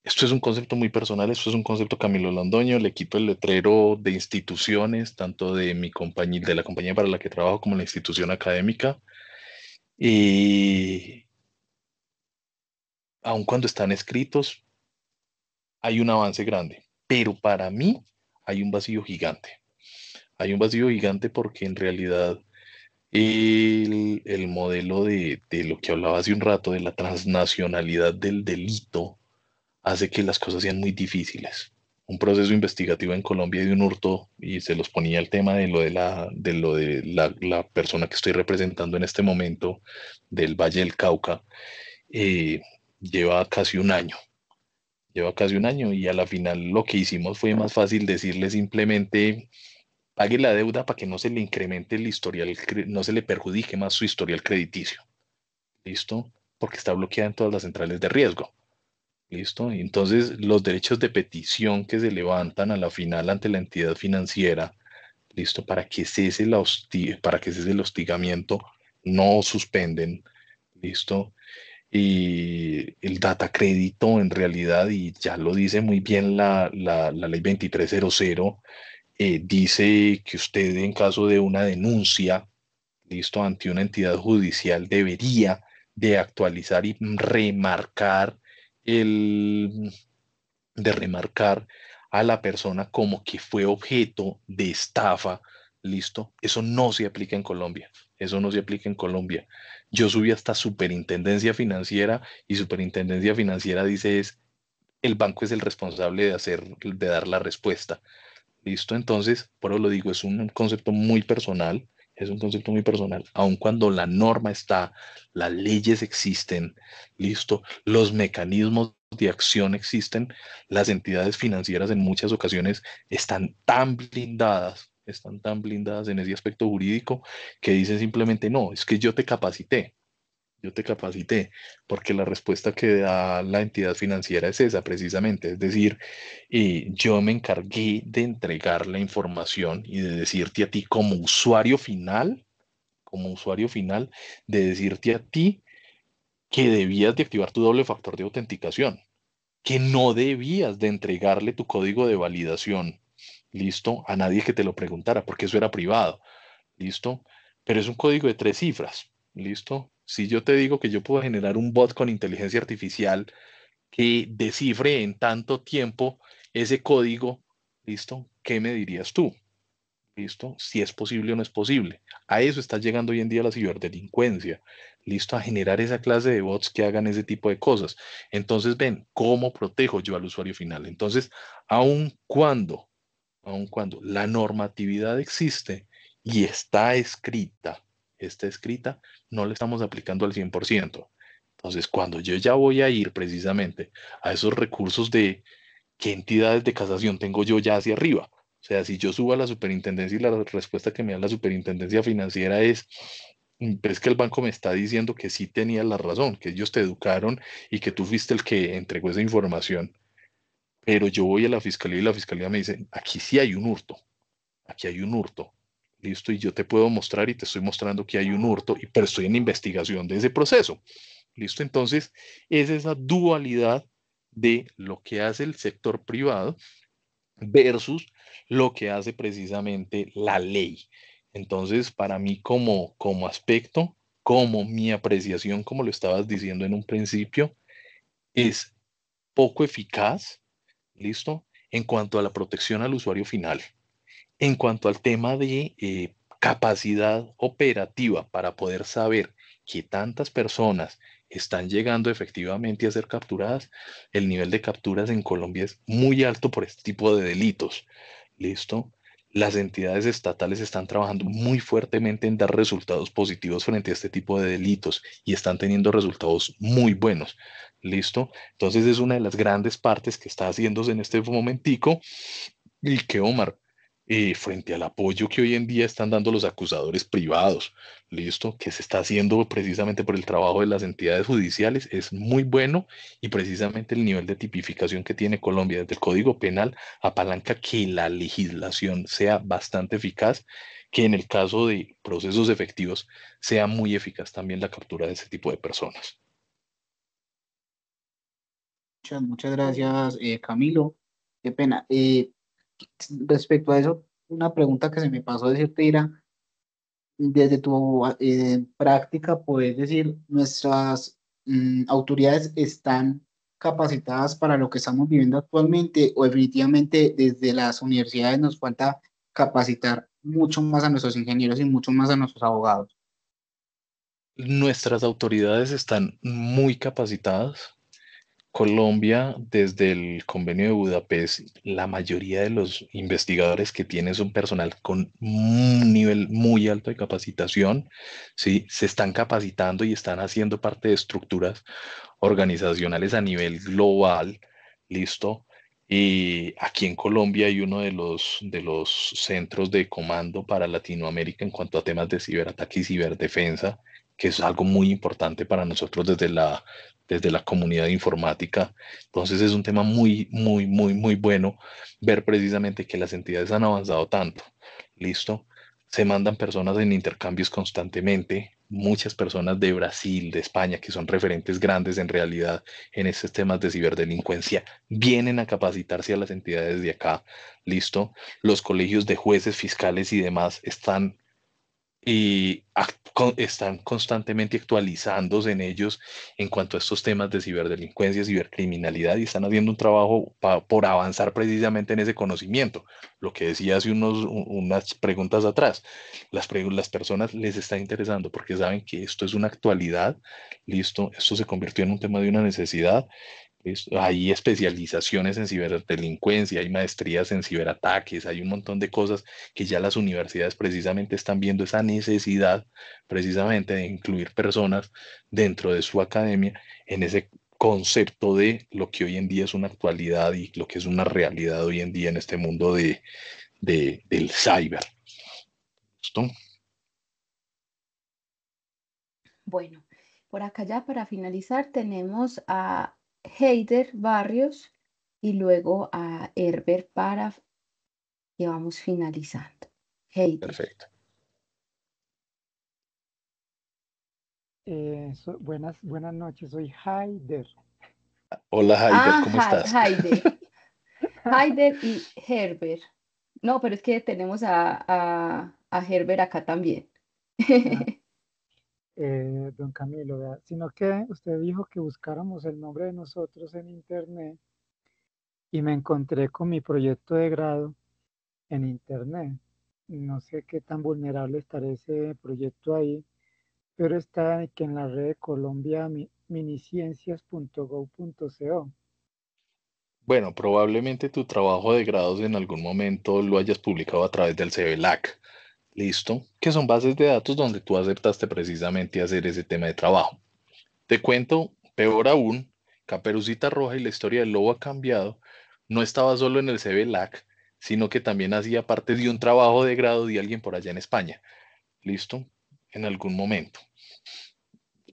Esto es un concepto muy personal, esto es un concepto Camilo Londoño, le quito el letrero de instituciones, tanto de mi compañía, de la compañía para la que trabajo como la institución académica. Y aun cuando están escritos, hay un avance grande, pero para mí hay un vacío gigante. Hay un vacío gigante porque en realidad el modelo de lo que hablaba hace un rato, de la transnacionalidad del delito, hace que las cosas sean muy difíciles. Un proceso investigativo en Colombia de un hurto, y se los ponía el tema de la persona que estoy representando en este momento, del Valle del Cauca, eh, lleva casi un año. Lleva casi un año y a la final lo que hicimos fue más fácil decirle simplemente pague la deuda para que no se le incremente el historial, no se le perjudique más su historial crediticio. ¿Listo? Porque está bloqueada en todas las centrales de riesgo. ¿Listo? Entonces, los derechos de petición que se levantan a la final ante la entidad financiera, ¿listo? Para que cese el hostigamiento, no suspenden. ¿Listo? Y el data crédito en realidad, y ya lo dice muy bien la ley 2300, dice que usted en caso de una denuncia, listo, ante una entidad judicial debería de actualizar y el, remarcar a la persona como que fue objeto de estafa, listo. Eso no se aplica en Colombia. Eso no se aplica en Colombia. Yo subí hasta Superintendencia Financiera y Superintendencia Financiera dice el banco es el responsable de dar la respuesta. ¿Listo? Entonces, por eso lo digo, es un concepto muy personal, es un concepto muy personal, aun cuando la norma está, las leyes existen, ¿listo? Los mecanismos de acción existen, las entidades financieras en muchas ocasiones están tan blindadas en ese aspecto jurídico que dicen simplemente, no, es que yo te capacité, porque la respuesta que da la entidad financiera es esa precisamente, es decir, yo me encargué de entregar la información y de decirte a ti como usuario final, de decirte a ti que debías de activar tu doble factor de autenticación, que no debías de entregarle tu código de validación, listo, a nadie que te lo preguntara, porque eso era privado. ¿Listo? Pero es un código de 3 cifras, ¿listo? Si yo te digo que yo puedo generar un bot con inteligencia artificial que descifre en tanto tiempo ese código, ¿listo? ¿Qué me dirías tú? ¿Listo? Si es posible o no es posible. A eso está llegando hoy en día la ciberdelincuencia, ¿listo? A generar esa clase de bots que hagan ese tipo de cosas. Entonces, ven, ¿cómo protejo yo al usuario final? Entonces, aun cuando la normatividad existe y está escrita, no la estamos aplicando al 100%. Entonces, cuando yo ya voy a ir precisamente a esos recursos de qué entidades de casación tengo yo ya hacia arriba. O sea, si yo subo a la superintendencia y la respuesta que me da la superintendencia financiera es, pues que el banco me está diciendo que sí tenía la razón, que ellos te educaron y que tú fuiste el que entregó esa información, pero yo voy a la fiscalía y la fiscalía me dice, aquí sí hay un hurto, aquí hay un hurto. Listo, y yo te puedo mostrar y te estoy mostrando que hay un hurto, pero estoy en investigación de ese proceso. Listo, entonces es esa dualidad de lo que hace el sector privado versus lo que hace precisamente la ley. Entonces, para mí como aspecto, como mi apreciación, como lo estabas diciendo en un principio, es poco eficaz, ¿listo? En cuanto a la protección al usuario final. En cuanto al tema de capacidad operativa para poder saber que tantas personas están llegando efectivamente a ser capturadas, el nivel de capturas en Colombia es muy alto por este tipo de delitos. ¿Listo? Las entidades estatales están trabajando muy fuertemente en dar resultados positivos frente a este tipo de delitos y están teniendo resultados muy buenos. ¿Listo? Entonces es una de las grandes partes que está haciéndose en este momentico y que, Omar, frente al apoyo que hoy en día están dando los acusadores privados, listo, que se está haciendo precisamente por el trabajo de las entidades judiciales, es muy bueno y precisamente el nivel de tipificación que tiene Colombia desde el Código Penal apalanca que la legislación sea bastante eficaz, que en el caso de procesos efectivos sea muy eficaz también la captura de ese tipo de personas.
Muchas gracias, Camilo. Qué pena. Respecto a eso, una pregunta que se me pasó a decirte era, desde tu práctica, puedes decir, nuestras autoridades están capacitadas para lo que estamos viviendo actualmente o definitivamente desde las universidades nos falta capacitar mucho más a nuestros ingenieros y mucho más a nuestros abogados.
Nuestras autoridades están muy capacitadas. Colombia, desde el convenio de Budapest, la mayoría de los investigadores que tiene son personal con un nivel muy alto de capacitación, ¿sí? Se están capacitando y están haciendo parte de estructuras organizacionales a nivel global, ¿listo? Y aquí en Colombia hay uno de los centros de comando para Latinoamérica en cuanto a temas de ciberataque y ciberdefensa, que es algo muy importante para nosotros desde la comunidad informática. Entonces es un tema muy, muy, muy, muy bueno ver precisamente que las entidades han avanzado tanto. ¿Listo? Se mandan personas en intercambios constantemente, muchas personas de Brasil, de España, que son referentes grandes en realidad en estos temas de ciberdelincuencia, vienen a capacitarse a las entidades de acá. ¿Listo? Los colegios de jueces, fiscales y demás están constantemente actualizándose en ellos en cuanto a estos temas de ciberdelincuencia, cibercriminalidad y están haciendo un trabajo por avanzar precisamente en ese conocimiento. Lo que decía hace unas preguntas atrás, las personas les está interesando porque saben que esto es una actualidad, listo, esto se convirtió en un tema de una necesidad. Hay especializaciones en ciberdelincuencia, hay maestrías en ciberataques, hay un montón de cosas que ya las universidades precisamente están viendo esa necesidad precisamente de incluir personas dentro de su academia en ese concepto de lo que hoy en día es una actualidad y lo que es una realidad hoy en día en este mundo del cyber. ¿Listo?
Bueno, por acá ya para finalizar tenemos a Heider Barrios y luego a Herbert para que vamos finalizando. Heider.
Perfecto.
Buenas noches, soy Heider.
Hola Heider, ¿cómo estás?
Heider y Herbert. No, pero es que tenemos a Herbert acá también.
Don Camilo, ¿verdad? Sino que usted dijo que buscáramos el nombre de nosotros en internet y me encontré con mi proyecto de grado en internet. No sé qué tan vulnerable estará ese proyecto ahí, pero está que en la red de Colombia miniciencias.gov.co.
Bueno, probablemente tu trabajo de grados en algún momento lo hayas publicado a través del CBLAC. ¿Listo? Que son bases de datos donde tú aceptaste precisamente hacer ese tema de trabajo. Te cuento, peor aún, Caperucita Roja y la historia del lobo ha cambiado. No estaba solo en el CBLAC, sino que también hacía parte de un trabajo de grado de alguien por allá en España. ¿Listo? En algún momento.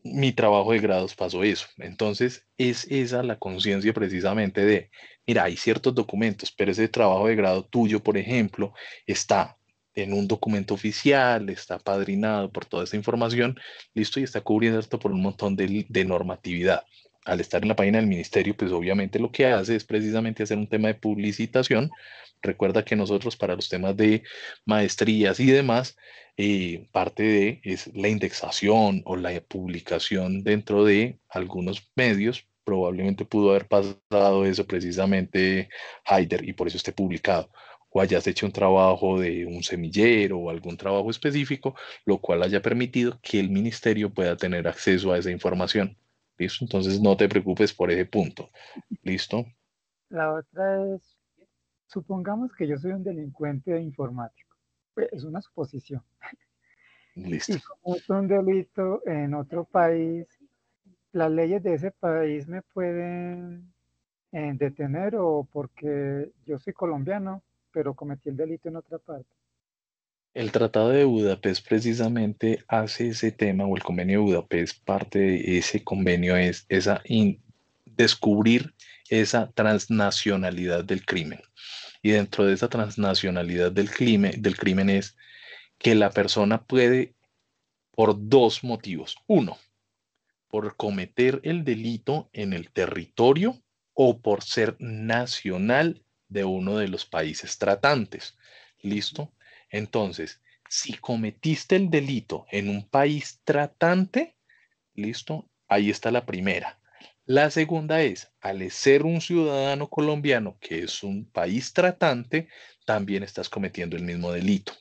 Mi trabajo de grados pasó eso. Entonces, es esa la conciencia precisamente de, mira, hay ciertos documentos, pero ese trabajo de grado tuyo, por ejemplo, está en un documento oficial, está padrinado por toda esta información, listo, y está cubierto por un montón de normatividad. Al estar en la página del ministerio, pues obviamente lo que hace es precisamente hacer un tema de publicitación. Recuerda que nosotros para los temas de maestrías y demás, parte de es la indexación o la publicación dentro de algunos medios. Probablemente pudo haber pasado eso precisamente, Haider, y por eso esté publicado. O hayas hecho un trabajo de un semillero o algún trabajo específico, lo cual haya permitido que el ministerio pueda tener acceso a esa información. ¿Listo? Entonces no te preocupes por ese punto. ¿Listo?
La otra es, supongamos que yo soy un delincuente informático. Pues, es una suposición.
Listo.
Y como es un delito en otro país, ¿las leyes de ese país me pueden detener o porque yo soy colombiano, pero cometí el delito en otra parte?
El Tratado de Budapest precisamente hace ese tema, o el Convenio de Budapest, parte de ese convenio es descubrir esa transnacionalidad del crimen. Y dentro de esa transnacionalidad del crimen es que la persona puede, por dos motivos. Uno, por cometer el delito en el territorio o por ser nacional de uno de los países tratantes. ¿Listo? Entonces, si cometiste el delito en un país tratante, ¿listo? Ahí está la primera. La segunda es, al ser un ciudadano colombiano que es un país tratante, también estás cometiendo el mismo delito.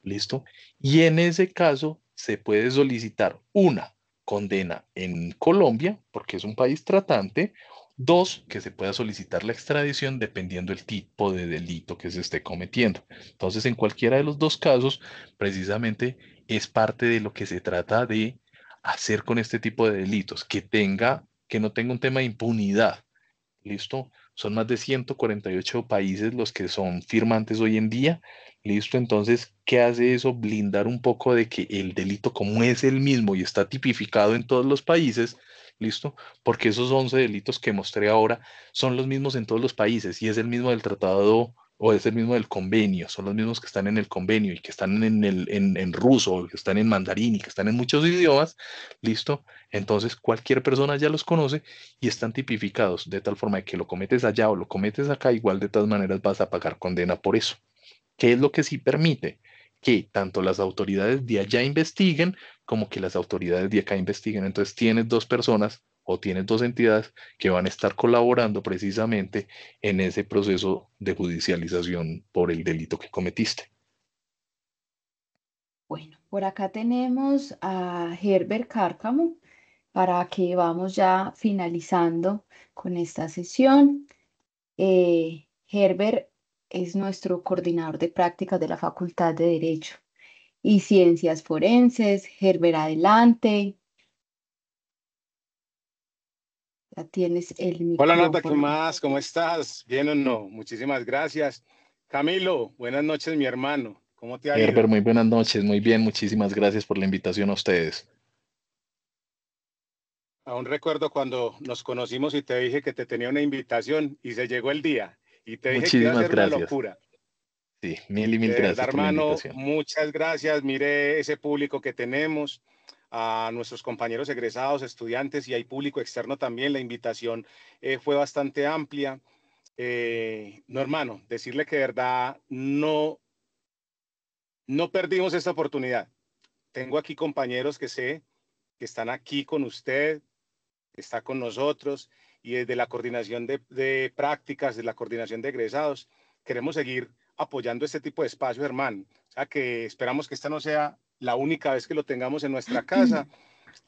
¿Listo? Y en ese caso se puede solicitar una condena en Colombia, porque es un país tratante. Dos, que se pueda solicitar la extradición dependiendo del tipo de delito que se esté cometiendo. Entonces, en cualquiera de los dos casos, precisamente es parte de lo que se trata de hacer con este tipo de delitos, que no tenga un tema de impunidad. ¿Listo? Son más de 148 países los que son firmantes hoy en día. ¿Listo? Entonces, ¿qué hace eso? Blindar un poco de que el delito, como es el mismo y está tipificado en todos los países, ¿listo? Porque esos 11 delitos que mostré ahora son los mismos en todos los países y es el mismo del tratado o es el mismo del convenio, son los mismos que están en el convenio y que están en ruso, que están en mandarín y que están en muchos idiomas, ¿listo? Entonces, cualquier persona ya los conoce y están tipificados de tal forma de que lo cometes allá o lo cometes acá, igual de todas maneras vas a pagar condena por eso. ¿Qué es lo que sí permite? Que tanto las autoridades de allá investiguen como que las autoridades de acá investiguen. Entonces tienes dos personas o tienes dos entidades que van a estar colaborando precisamente en ese proceso de judicialización por el delito que cometiste.
Bueno, por acá tenemos a Herbert Cárcamo para que vamos ya finalizando con esta sesión. Herbert es nuestro coordinador de prácticas de la Facultad de Derecho y Ciencias Forenses. Herbert, adelante. Ya tienes el
Hola Nata, ¿qué
micrófono.
más? ¿Cómo estás? ¿Bien o no? Muchísimas gracias. Camilo, buenas noches, mi hermano. ¿Cómo te ha ido?
Herbert, muy buenas noches, muy bien, muchísimas gracias por la invitación a ustedes.
Aún recuerdo cuando nos conocimos y te dije que te tenía una invitación y se llegó el día y te dije que iba a
Muchísimas
ser una
gracias.
locura.
Sí, mil y mil
De verdad,
gracias por la
hermano,
invitación.
muchas gracias. Mire ese público que tenemos, a nuestros compañeros egresados, estudiantes y hay público externo también. La invitación fue bastante amplia. No, hermano, decirle que de verdad no perdimos esta oportunidad. Tengo aquí compañeros que sé que están aquí con usted, que está con nosotros y desde la coordinación de prácticas, de la coordinación de egresados, queremos seguir apoyando este tipo de espacios, hermano. O sea, que esperamos que esta no sea la única vez que lo tengamos en nuestra casa.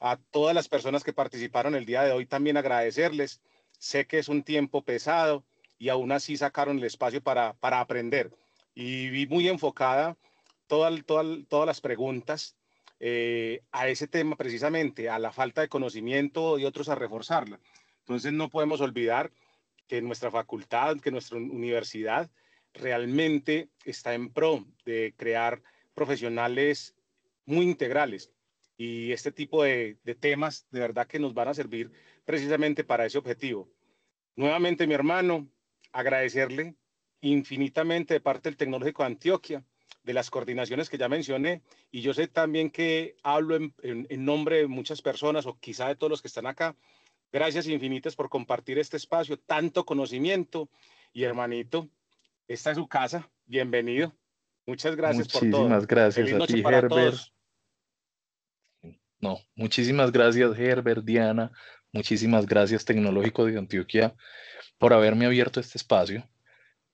A todas las personas que participaron el día de hoy también agradecerles. Sé que es un tiempo pesado y aún así sacaron el espacio para aprender. Y vi muy enfocada todas las preguntas. a ese tema precisamente, a la falta de conocimiento y otros a reforzarla. Entonces no podemos olvidar que nuestra facultad, que nuestra universidad realmente está en pro de crear profesionales muy integrales. Y este tipo de temas de verdad que nos van a servir precisamente para ese objetivo. Nuevamente, mi hermano, agradecerle infinitamente de parte del Tecnológico de Antioquia, de las coordinaciones que ya mencioné, y yo sé también que hablo en nombre de muchas personas o quizá de todos los que están acá. Gracias infinitas por compartir este espacio, tanto conocimiento, y hermanito, esta es su casa, bienvenido. Muchas gracias por todo.
Muchísimas gracias
Feliz
a
noche
ti,
para
Herbert.
todos.
No, muchísimas gracias, Herbert, Diana. Muchísimas gracias, Tecnológico de Antioquia, por haberme abierto este espacio.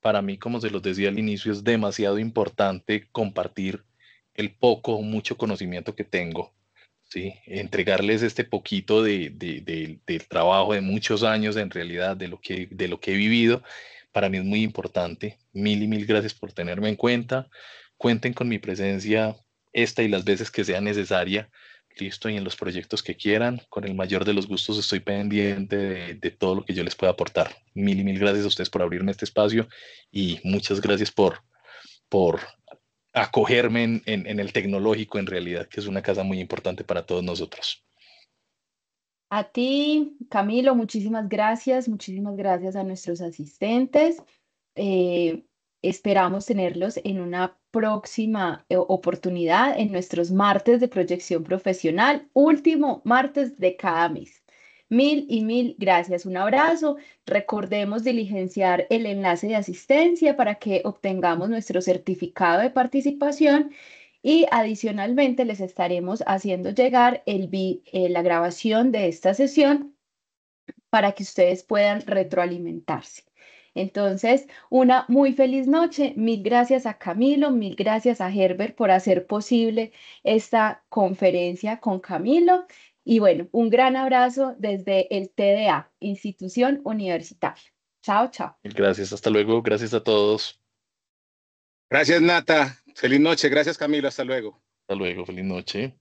Para mí, como se los decía al inicio, es demasiado importante compartir el poco o mucho conocimiento que tengo, ¿sí? Entregarles este poquito del trabajo de muchos años, en realidad, de lo que he vivido. Para mí es muy importante. Mil y mil gracias por tenerme en cuenta. Cuenten con mi presencia esta y las veces que sea necesaria. Listo, y en los proyectos que quieran, con el mayor de los gustos estoy pendiente de todo lo que yo les pueda aportar. Mil y mil gracias a ustedes por abrirme este espacio y muchas gracias por acogerme en el tecnológico, en realidad, que es una casa muy importante para todos nosotros.
A ti, Camilo, muchísimas gracias a nuestros asistentes. Eh, Esperamos tenerlos en una próxima oportunidad en nuestros martes de proyección profesional, último martes de cada mes. Mil y mil gracias. Un abrazo. Recordemos diligenciar el enlace de asistencia para que obtengamos nuestro certificado de participación y adicionalmente les estaremos haciendo llegar la grabación de esta sesión para que ustedes puedan retroalimentarse. Entonces, una muy feliz noche. Mil gracias a Camilo, mil gracias a Herbert por hacer posible esta conferencia con Camilo. Y bueno, un gran abrazo desde el TDA, Institución Universitaria. Chao, chao.
Gracias, hasta luego. Gracias a todos.
Gracias, Nata. Feliz noche. Gracias, Camilo. Hasta luego.
Hasta luego, feliz noche.